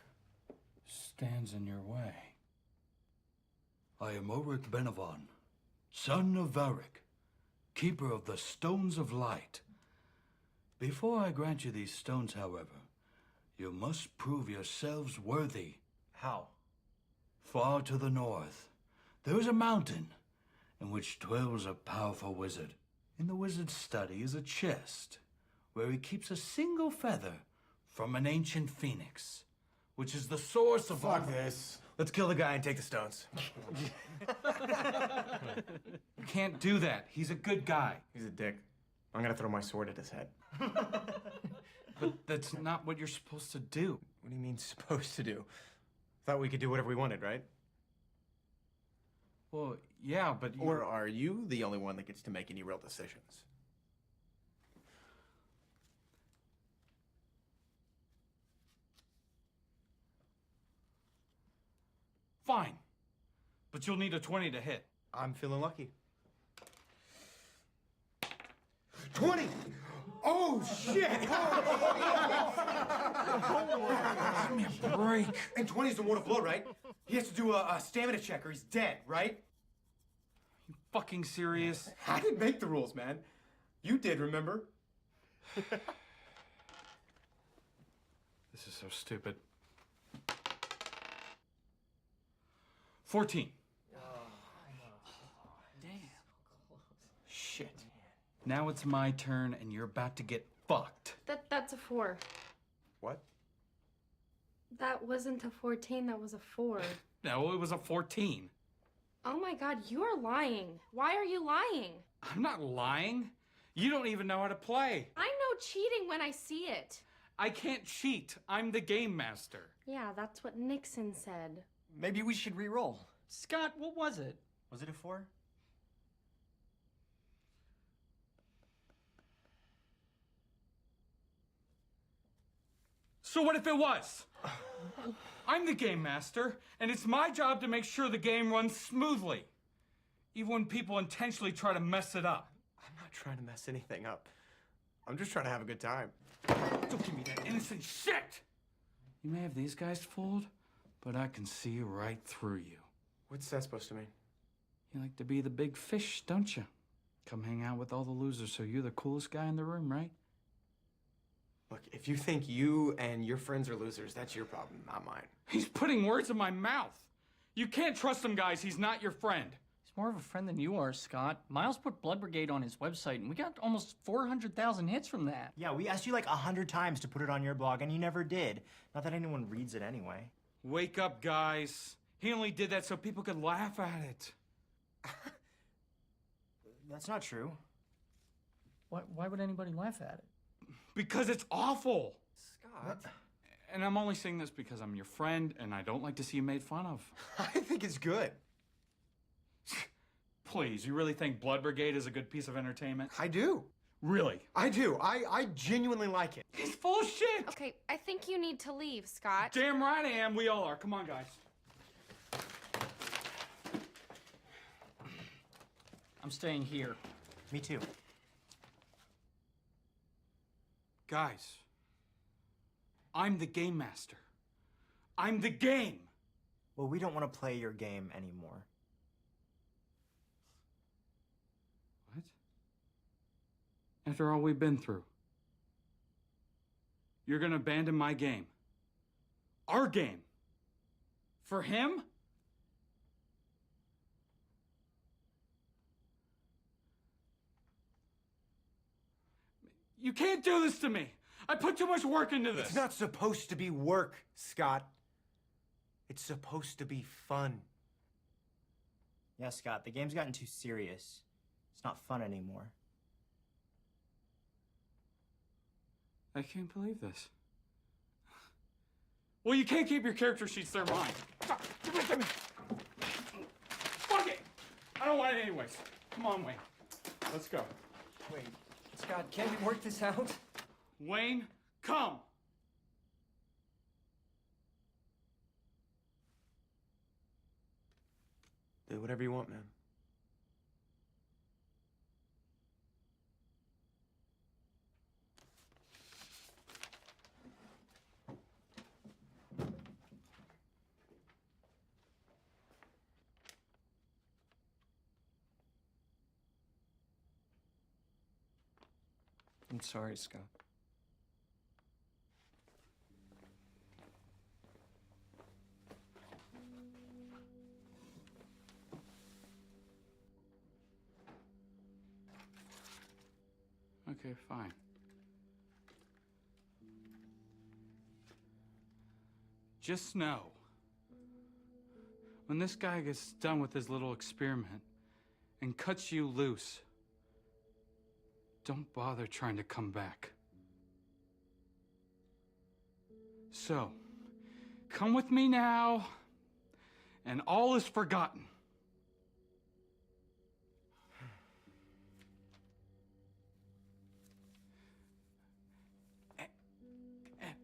stands in your way. I am Ulrich Benavon, son of Varric, keeper of the Stones of Light. Before I grant you these stones, however, you must prove yourselves worthy. How? Far to the north, there is a mountain in which dwells a powerful wizard. In the wizard's study is a chest where he keeps a single feather from an ancient phoenix, which is the source of Fuck this. Let's kill the guy and take the stones. You can't do that. He's a good guy. He's a dick. I'm gonna throw my sword at his head. But that's not what you're supposed to do. What do you mean supposed to do? Thought we could do whatever we wanted, right? Well, yeah, but you... Or are you the only one that gets to make any real decisions? Fine. But you'll need a 20 to hit. I'm feeling lucky. 20! Oh, shit! Give me a break. And 20 is the mortal blow, right? He has to do a stamina check or he's dead, right? You fucking serious? I didn't make the rules, man. You did, remember? This is so stupid. 14. Damn. Shit. Now it's my turn, and you're about to get fucked. That's a 4. What? That wasn't a 14, that was a 4. No, it was a 14. Oh my god, you're lying. Why are you lying? I'm not lying. You don't even know how to play. I know cheating when I see it. I can't cheat. I'm the game master. Yeah, that's what Nixon said. Maybe we should re-roll. Scott, what was it? Was it a 4? So what if it was? I'm the game master, and it's my job to make sure the game runs smoothly. Even when people intentionally try to mess it up. I'm not trying to mess anything up. I'm just trying to have a good time. Don't give me that innocent shit! You may have these guys fooled, but I can see right through you. What's that supposed to mean? You like to be the big fish, don't you? Come hang out with all the losers so you're the coolest guy in the room, right? Look, if you think you and your friends are losers, that's your problem, not mine. He's putting words in my mouth. You can't trust him, guys. He's not your friend. He's more of a friend than you are, Scott. Miles put Blood Brigade on his website, and we got almost 400,000 hits from that. Yeah, we asked you like 100 times to put it on your blog, and you never did. Not that anyone reads it anyway. Wake up, guys. He only did that so people could laugh at it. That's not true. Why would anybody laugh at it? Because it's awful. Scott. And I'm only saying this because I'm your friend and I don't like to see you made fun of. I think it's good. Please, you really think Blood Brigade is a good piece of entertainment? I do. Really? I do. I genuinely like it. He's full of shit! Okay, I think you need to leave, Scott. Damn right I am. We all are. Come on, guys. I'm staying here. Me too. Guys, I'm the game master. I'm the game. Well, we don't want to play your game anymore. What? After all we've been through, you're gonna abandon my game. Our game. For him? You can't do this to me. I put too much work into this. It's not supposed to be work, Scott. It's supposed to be fun. Yeah, Scott, the game's gotten too serious. It's not fun anymore. I can't believe this. Well, you can't keep your character sheets, they're mine. Give me. Fuck it! I don't want it anyways. Come on, Wayne. Let's go. Wait, Scott, can't we work this out? Wayne, come! Do whatever you want, man. I'm sorry, Scott. Okay, fine. Just know, when this guy gets done with his little experiment and cuts you loose, don't bother trying to come back. So, come with me now, and all is forgotten.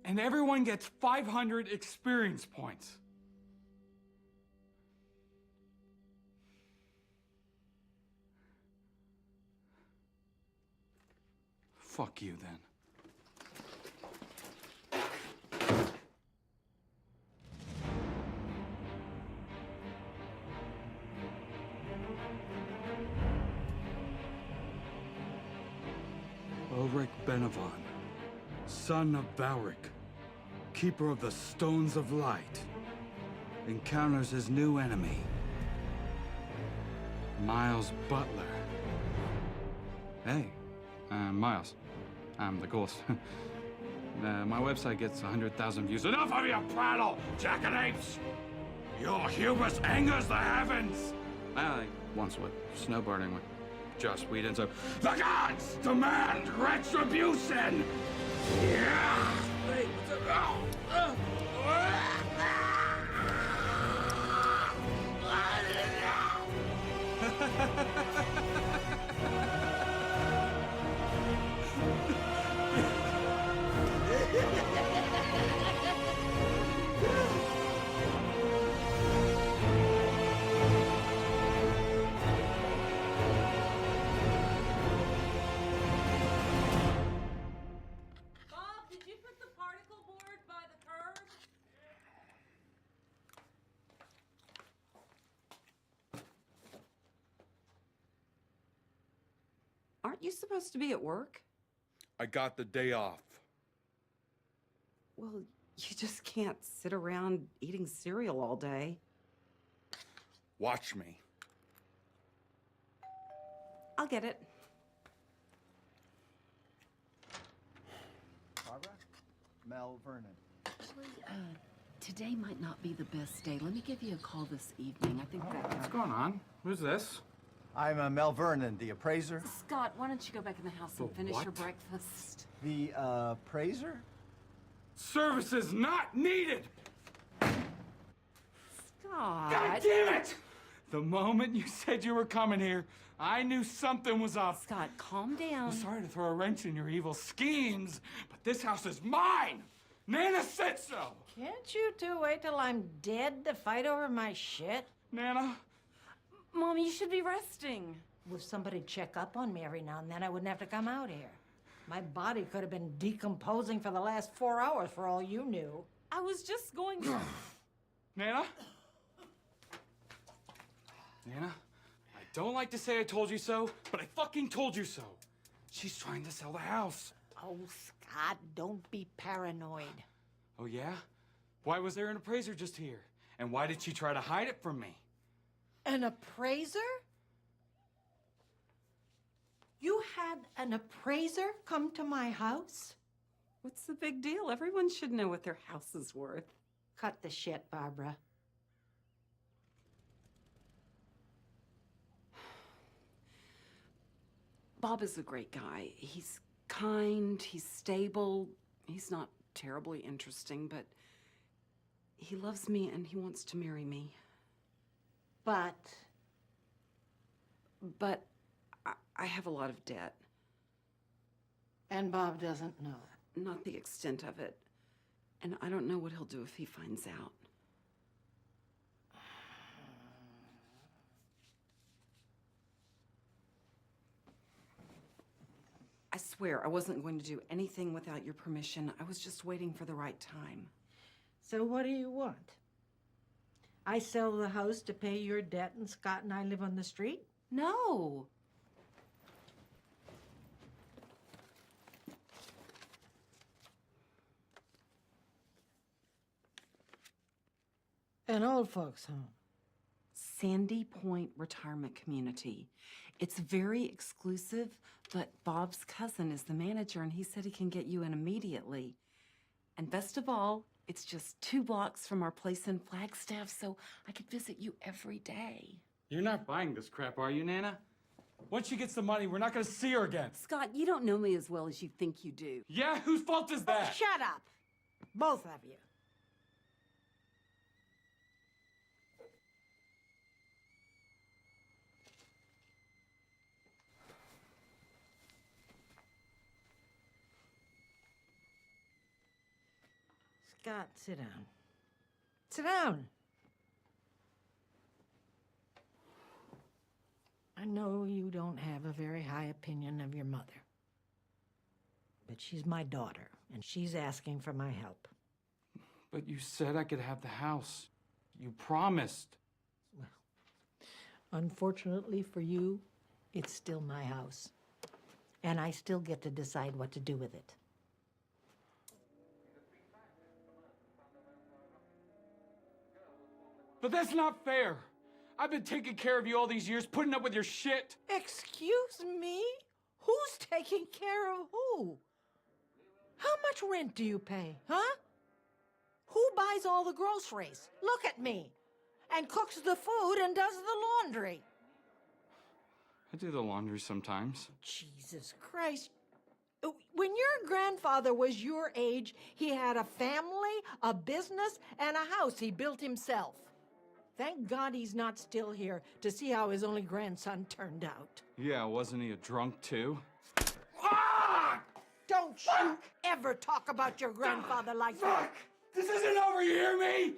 And everyone gets 500 experience points. Fuck you, then. Ulrich Benevon, son of Valric, keeper of the Stones of Light, encounters his new enemy, Miles Butler. Hey, Miles. I'm the ghost. My website gets 100,000 views. Enough of your prattle, jackanapes! Your hubris angers the heavens! I once went snowboarding with Joss Whedon, so the gods demand retribution! Yeah! Hey, what's up? you supposed to be at work? I got the day off. Well, you just can't sit around eating cereal all day. Watch me. I'll get it. Barbara? Mel Vernon. Actually, today might not be the best day. Let me give you a call this evening. I think that... What's going on? Who's this? I'm Mel Vernon, the appraiser. Scott, why don't you go back in the house and The finish your what? breakfast? The appraiser? Services not needed! Scott! God damn it! The moment you said you were coming here, I knew something was up. Scott, calm down. I'm sorry to throw a wrench in your evil schemes, but this house is mine! Nana said so! Can't you two wait till I'm dead to fight over my shit? Nana? Mom, you should be resting. If somebody'd check up on me every now and then, I wouldn't have to come out here. My body could have been decomposing for the last 4 hours for all you knew. I was just going to... Nana? Nana? I don't like to say I told you so, but I fucking told you so. She's trying to sell the house. Oh, Scott, don't be paranoid. Oh, yeah? Why was there an appraiser just here? And why did she try to hide it from me? An appraiser? You had an appraiser come to my house? What's the big deal? Everyone should know what their house is worth. Cut the shit, Barbara. Bob is a great guy. He's kind, he's stable, he's not terribly interesting, but he loves me and he wants to marry me. But I have a lot of debt. And Bob doesn't know. Not the extent of it. And I don't know what he'll do if he finds out. I swear I wasn't going to do anything without your permission. I was just waiting for the right time. So what do you want? I sell the house to pay your debt and Scott and I live on the street? No. An old folks' home. Sandy Point Retirement Community. It's very exclusive, but Bob's cousin is the manager and he said he can get you in immediately. And best of all, it's just 2 blocks from our place in Flagstaff, so I could visit you every day. You're not buying this crap, are you, Nana? Once she gets the money, we're not gonna see her again. Scott, you don't know me as well as you think you do. Yeah, whose fault is that? Shut up! Both of you. Scott, sit down. Sit down. I know you don't have a very high opinion of your mother. But she's my daughter, and she's asking for my help. But you said I could have the house. You promised. Well, unfortunately for you, it's still my house. And I still get to decide what to do with it. But that's not fair. I've been taking care of you all these years, putting up with your shit. Excuse me? Who's taking care of who? How much rent do you pay, huh? Who buys all the groceries? Look at me. And cooks the food and does the laundry. I do the laundry sometimes. Jesus Christ. When your grandfather was your age, he had a family, a business, and a house he built himself. Thank God he's not still here to see how his only grandson turned out. Yeah, wasn't he a drunk too? Don't you ever talk about your grandfather like that. This isn't over, you hear me?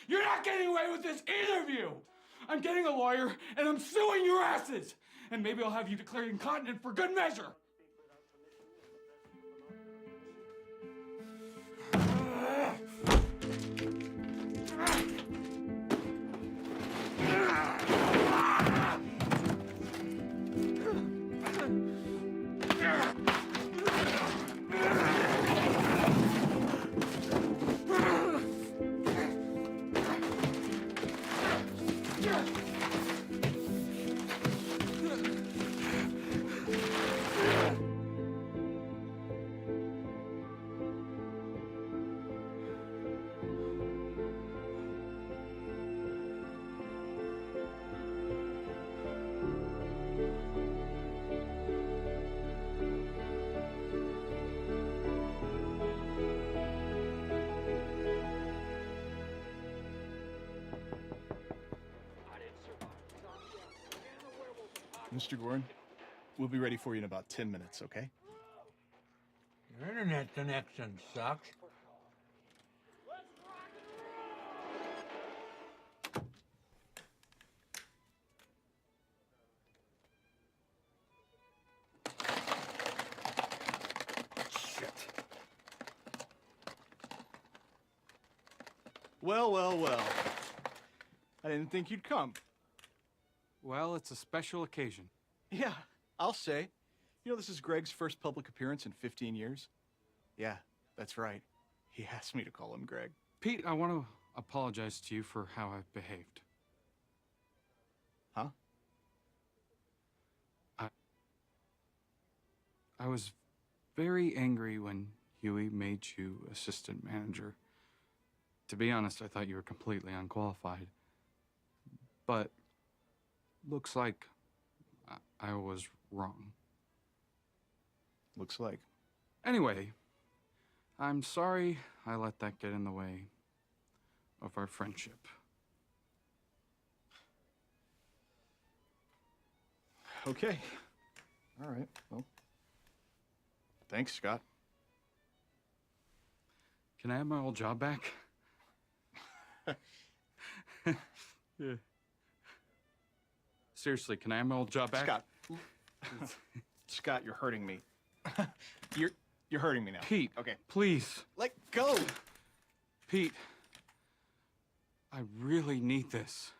You're not getting away with this, either of you! I'm getting a lawyer, and I'm suing your asses! And maybe I'll have you declared incontinent for good measure! Mr. Gorin. We'll be ready for you in about 10 minutes, okay? Your internet connection sucks. Shit. Well, well, well. I didn't think you'd come. Well, it's a special occasion. Yeah, I'll say. You know, this is Greg's first public appearance in 15 years. Yeah, that's right. He asked me to call him Greg. Pete, I want to apologize to you for how I've behaved. Huh? I was very angry when Huey made you assistant manager. To be honest, I thought you were completely unqualified. But looks like I was wrong. Looks like. Anyway, I'm sorry I let that get in the way of our friendship. Okay. All right, well. Thanks, Scott. Can I have my old job back? Yeah. Seriously, can I have my old job back? Scott. Scott, you're hurting me. You're hurting me now. Pete, okay. Please. Let go. Pete, I really need this.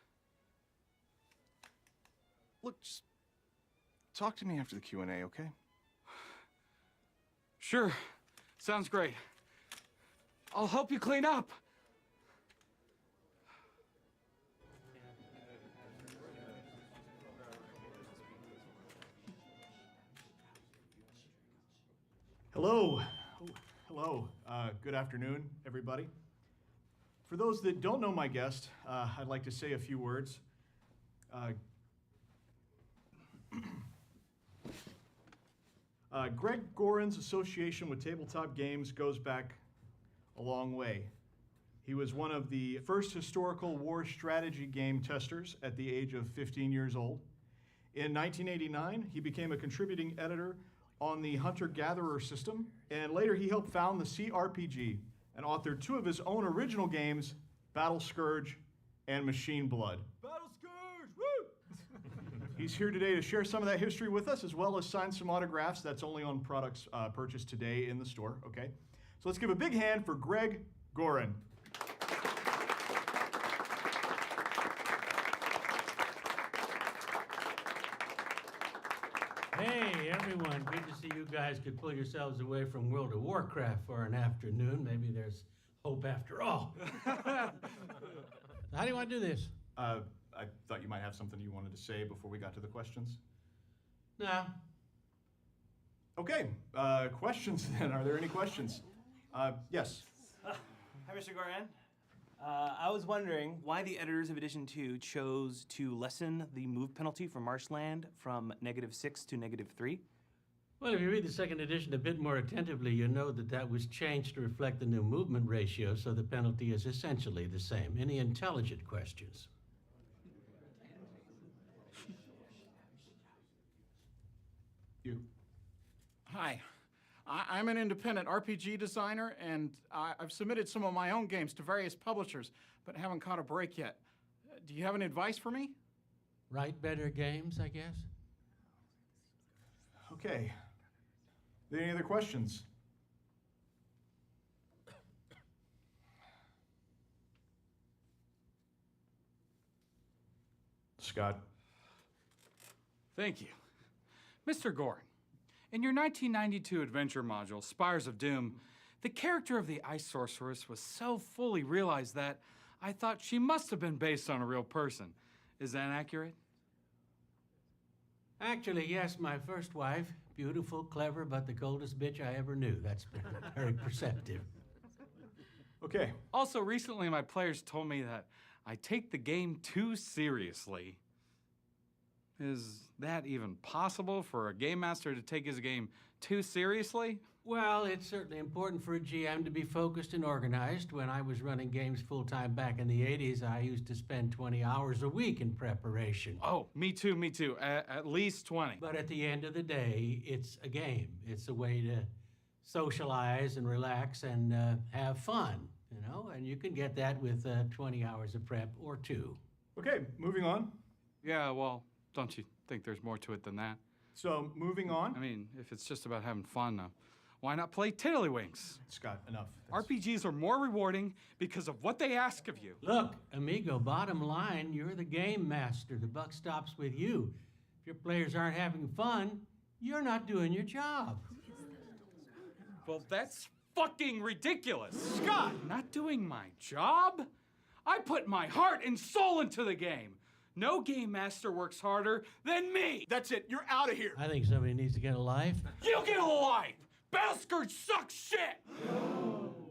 Look, just talk to me after the Q&A, okay? Sure. Sounds great. I'll help you clean up. Hello. Oh, hello. Good afternoon, everybody. For those that don't know my guest, I'd like to say a few words. Greg Gorin's association with tabletop games goes back a long way. He was one of the first historical war strategy game testers at the age of 15 years old. In 1989, he became a contributing editor on the hunter-gatherer system, and later he helped found the CRPG and authored two of his own original games, Battle Scourge and Machine Blood. Battle Scourge! Woo! He's here today to share some of that history with us, as well as sign some autographs. That's only on products purchased today in the store, okay? So let's give a big hand for Greg Gorin. Hey, everyone. Good to see you guys could pull yourselves away from World of Warcraft for an afternoon. Maybe there's hope after all. How do you want to do this? I thought you might have something you wanted to say before we got to the questions. No. Okay, questions then. Are there any questions? Yes. Hi, Mr. Gorin. I was wondering why the editors of Edition 2 chose to lessen the move penalty for marshland from -6 to -3. Well, if you read the second edition a bit more attentively, you know that that was changed to reflect the new movement ratio, so the penalty is essentially the same. Any intelligent questions? You. Hi. I'm an independent RPG designer, and I've submitted some of my own games to various publishers, but haven't caught a break yet. Do you have any advice for me? Write better games, I guess? Okay. Are there any other questions? Scott. Thank you. Mr. Gorin, in your 1992 adventure module, Spires of Doom, the character of the Ice Sorceress was so fully realized that I thought she must have been based on a real person. Is that accurate? Actually, yes, my first wife. Beautiful, clever, but the coldest bitch I ever knew. That's very perceptive. Okay. Also, recently my players told me that I take the game too seriously. Is that even possible for a game master to take his game too seriously? Well, it's certainly important for a GM to be focused and organized. When I was running games full-time back in the 80s, I used to spend 20 hours a week in preparation. Oh, me too, me too. At least 20. But at the end of the day, it's a game. It's a way to socialize and relax and have fun, you know? And you can get that with 20 hours of prep or 2. Okay, moving on. Yeah, well, don't you think there's more to it than that? So, moving on. I mean, if it's just about having fun, why not play Tiddlywinks? Scott, enough. RPGs are more rewarding because of what they ask of you. Look, amigo, bottom line, you're the game master. The buck stops with you. If your players aren't having fun, you're not doing your job. Well, that's fucking ridiculous. Scott, not doing my job? I put my heart and soul into the game. No game master works harder than me. That's it. You're out of here. I think somebody needs to get a life. You get a life. Battlescourge sucks shit.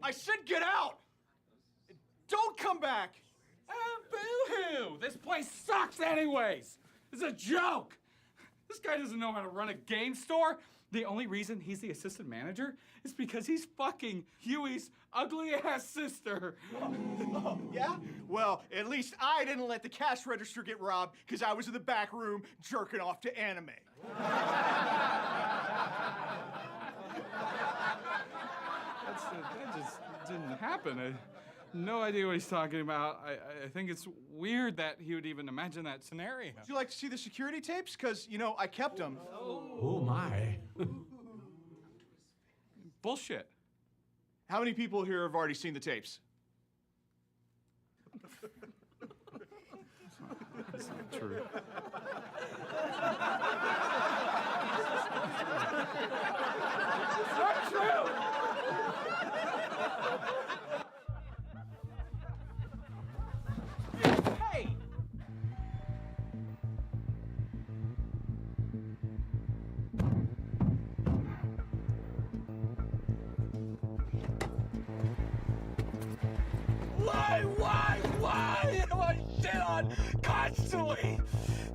I said get out. Don't come back. Boo-hoo. This place sucks anyways. It's a joke. This guy doesn't know how to run a game store. The only reason he's the assistant manager is because he's fucking Huey's ugly-ass sister. Oh, yeah? Well, at least I didn't let the cash register get robbed because I was in the back room jerking off to anime. That just didn't happen. I no idea what he's talking about. I think it's weird that he would even imagine that scenario. Would you like to see the security tapes? Because, you know, I kept them. Oh, my. Bullshit. How many people here have already seen the tapes? That's not true. It's not true! Hey! Why am I shit on constantly?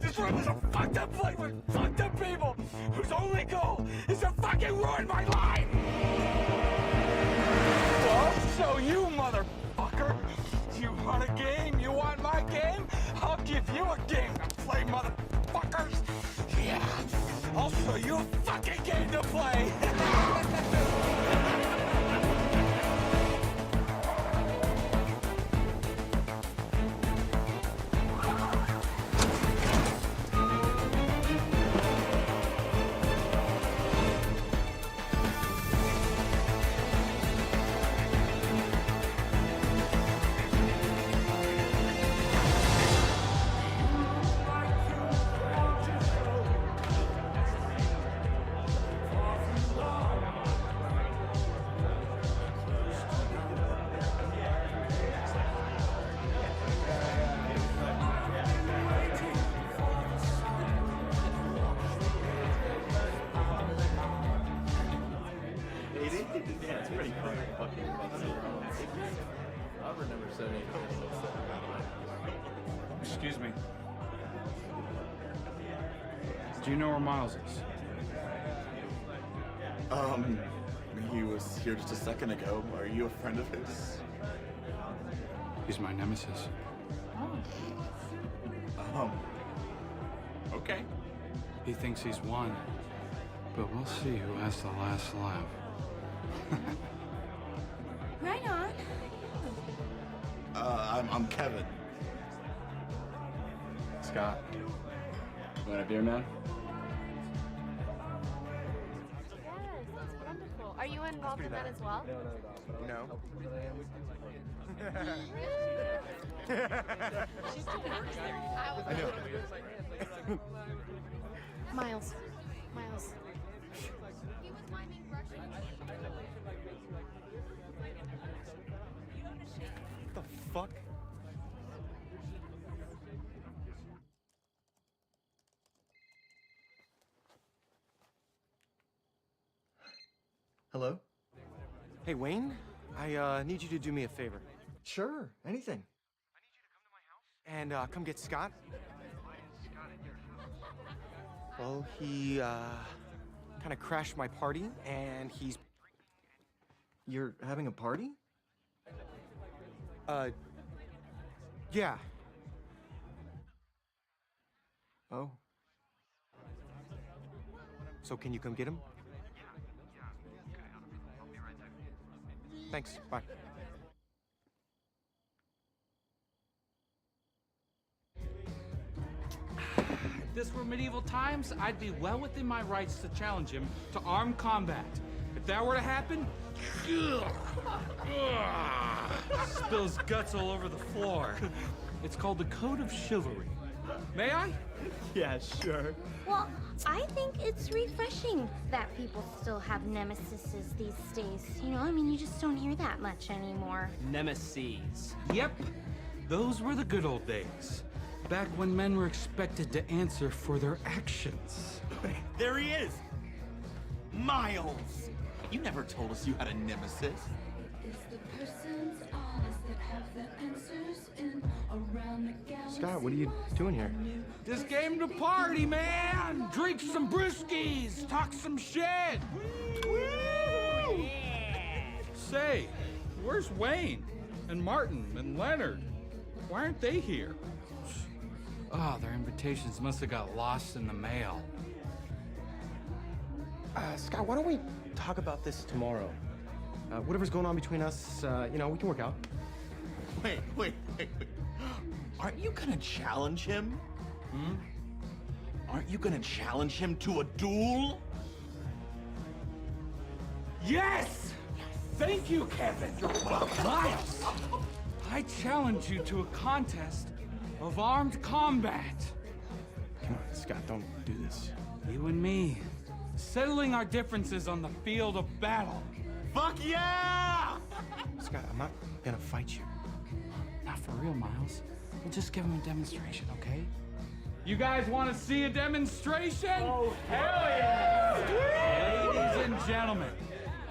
This room is a fucked up place with fucked up people whose only goal is to fucking ruin my life! Well, so you motherfucker, you want a game? You want my game? I'll give you a game to play, motherfuckers! Yeah, I'll show you a fucking game to play! Yeah, it's pretty cool. I remember 78. Excuse me. Do you know where Miles is? He was here just a second ago. Are you a friend of his? He's my nemesis. Okay. He thinks he's won, but we'll see who has the last laugh. Right on. I'm Kevin. Scott. You want a beer, man? Yes, that's wonderful. Are you involved in that as well? No. I know. Miles. Miles. He was miming Russian. What the fuck? Hello? Hey, Wayne, I need you to do me a favor. Sure, anything. And come get Scott. Well, he kind of crashed my party, and he's You're having a party? Yeah. Oh. So can you come get him? Thanks, bye. If this were medieval times, I'd be well within my rights to challenge him to armed combat. If that were to happen, spills guts all over the floor. It's called the Code of Chivalry. May I? Yeah, sure. Well, I think it's refreshing that people still have nemesises these days. You know, I mean, you just don't hear that much anymore. Nemesis. Yep, those were the good old days. Back when men were expected to answer for their actions. There he is! Miles! You never told us you had a nemesis. Scott, what are you doing here? Just came to party, man! Drink some brewskis, talk some shit! Woo! Say, where's Wayne? And Martin and Leonard? Why aren't they here? Oh, their invitations must have got lost in the mail. Scott, why don't we talk about this tomorrow? Whatever's going on between us, you know, we can work out. Wait. Aren't you gonna challenge him? Hmm? Aren't you gonna challenge him to a duel? Yes! Thank you, Kevin! Miles, I challenge you to a contest of armed combat. Come on, Scott, don't do this. You and me, settling our differences on the field of battle. Fuck yeah! Scott, I'm not gonna fight you. Not for real, Miles. We'll just give him a demonstration, okay? You guys want to see a demonstration? Oh, hell yeah! Ladies and gentlemen,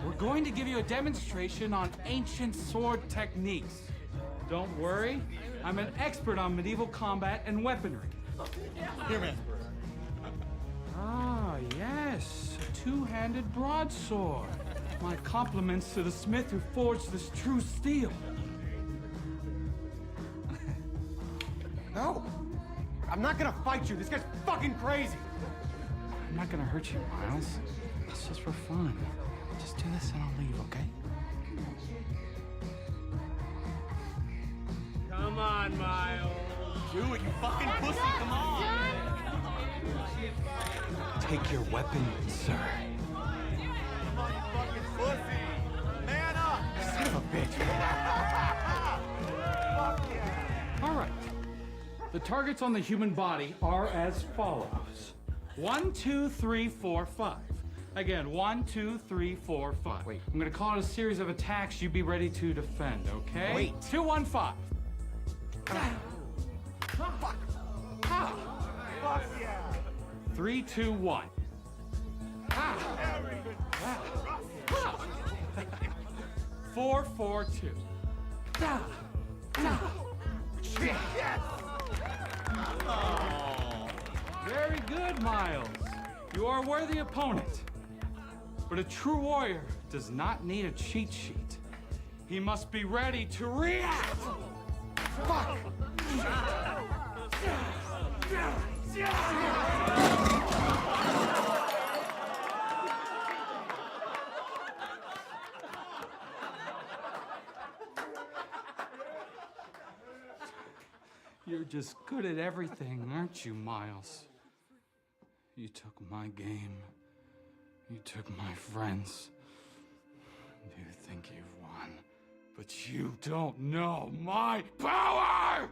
we're going to give you a demonstration on ancient sword techniques. Don't worry, I'm an expert on medieval combat and weaponry. Here, man. Ah, yes, a two-handed broadsword. My compliments to the smith who forged this true steel. No! I'm not gonna fight you. This guy's fucking crazy. I'm not gonna hurt you, Miles. It's just for fun. Just do this and I'll leave, okay? Come on, Miles. Do it, you fucking pussy, come on! Take your weapon, sir. Come on, you fucking pussy! Man up! Son of a bitch. Fuck yeah! All right. The targets on the human body are as follows. 1, 2, 3, 4, 5. Again, 1, 2, 3, 4, 5. Wait. I'm gonna call it a series of attacks. You be ready to defend, okay? Wait. 2, 1, 5. Fuck yeah! 3, 2, 1. 4, 4, 2. Yes! Oh. Very good, Miles. You are a worthy opponent. But a true warrior does not need a cheat sheet. He must be ready to react. Fuck! You're just good at everything, aren't you, Miles? You took my game. You took my friends. You think you've won, but you don't know my power!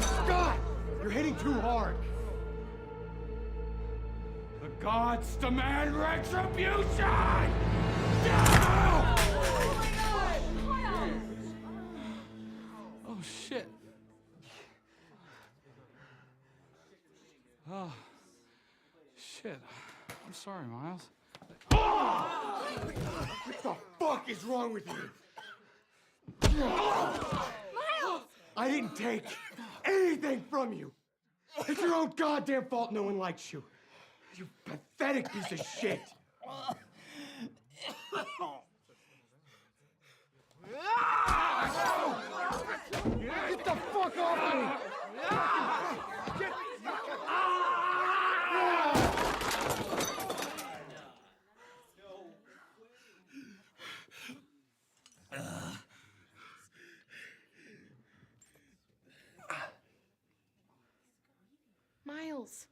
Scott! You're hitting too hard. The gods demand retribution! Oh, shit. Oh, shit. I'm sorry, Miles. What the fuck is wrong with you? I didn't take anything from you. It's your own goddamn fault no one likes you. You pathetic piece of shit. Get the fuck off me! Miles.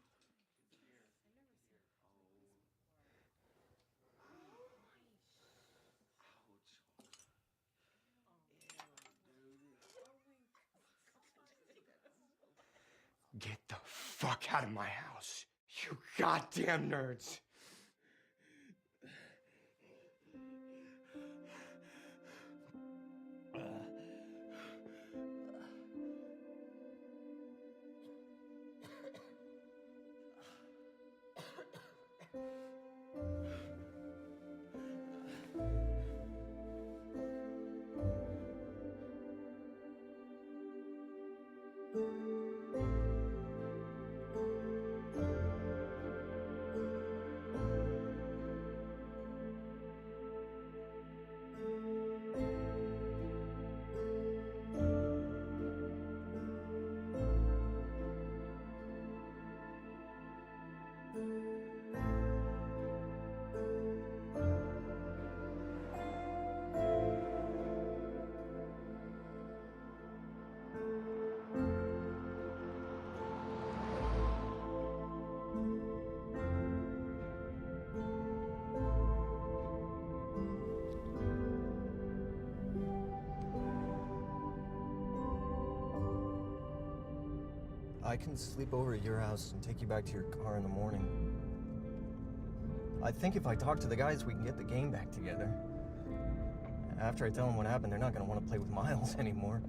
Get the fuck out of my house, you goddamn nerds. I can sleep over at your house and take you back to your car in the morning. I think if I talk to the guys, we can get the game back together. After I tell them what happened, they're not going to want to play with Miles anymore.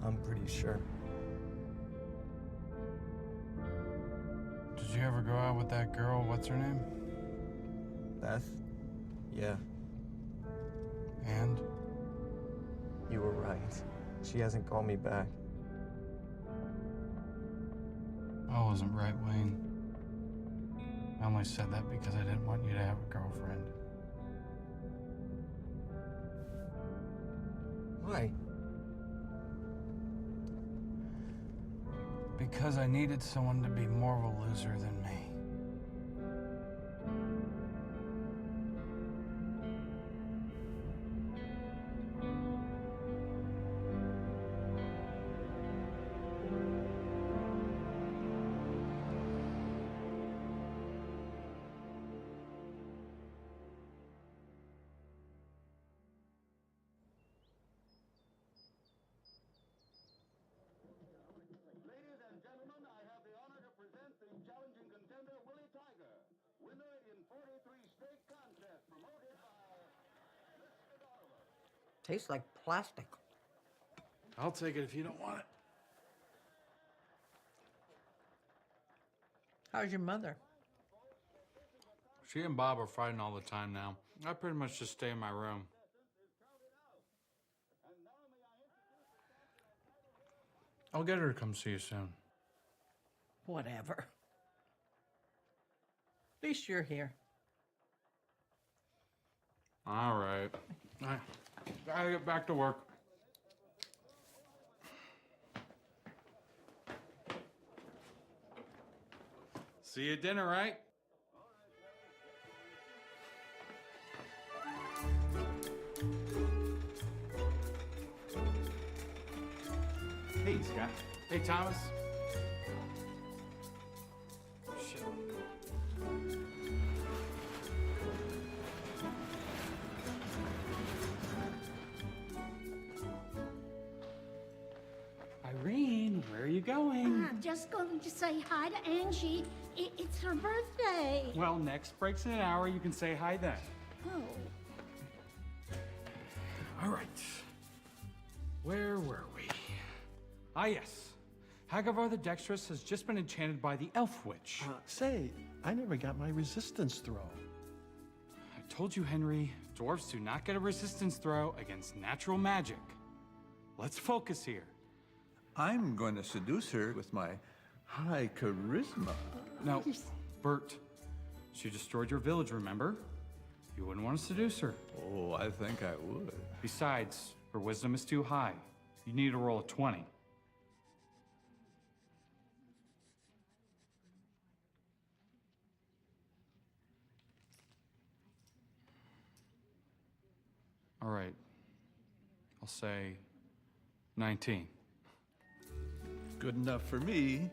I'm pretty sure. Did you ever go out with that girl? What's her name? Beth? Yeah. And? You were right. She hasn't called me back. I wasn't right, Wayne. I only said that because I didn't want you to have a girlfriend. Why? Because I needed someone to be more of a loser than me. Tastes like plastic. I'll take it if you don't want it. How's your mother? She and Bob are fighting all the time now. I pretty much just stay in my room. I'll get her to come see you soon. Whatever. At least you're here. All right. I gotta get back to work. See you at dinner, right? Hey, Scott. Hey, Thomas. Shit. Irene, where are you going? I'm just going to say hi to Angie. It's her birthday. Well, next break's in an hour. You can say hi then. Oh. All right. Where were we? Ah, yes. Hagar the Dexterous has just been enchanted by the Elf Witch. Say, I never got my resistance throw. I told you, Henry, dwarves do not get a resistance throw against natural magic. Let's focus here. I'm going to seduce her with my high charisma. No, Bert. She destroyed your village, remember? You wouldn't want to seduce her. Oh, I think I would. Besides, her wisdom is too high. You need to roll a 20. All right. I'll say 19. Good enough for me.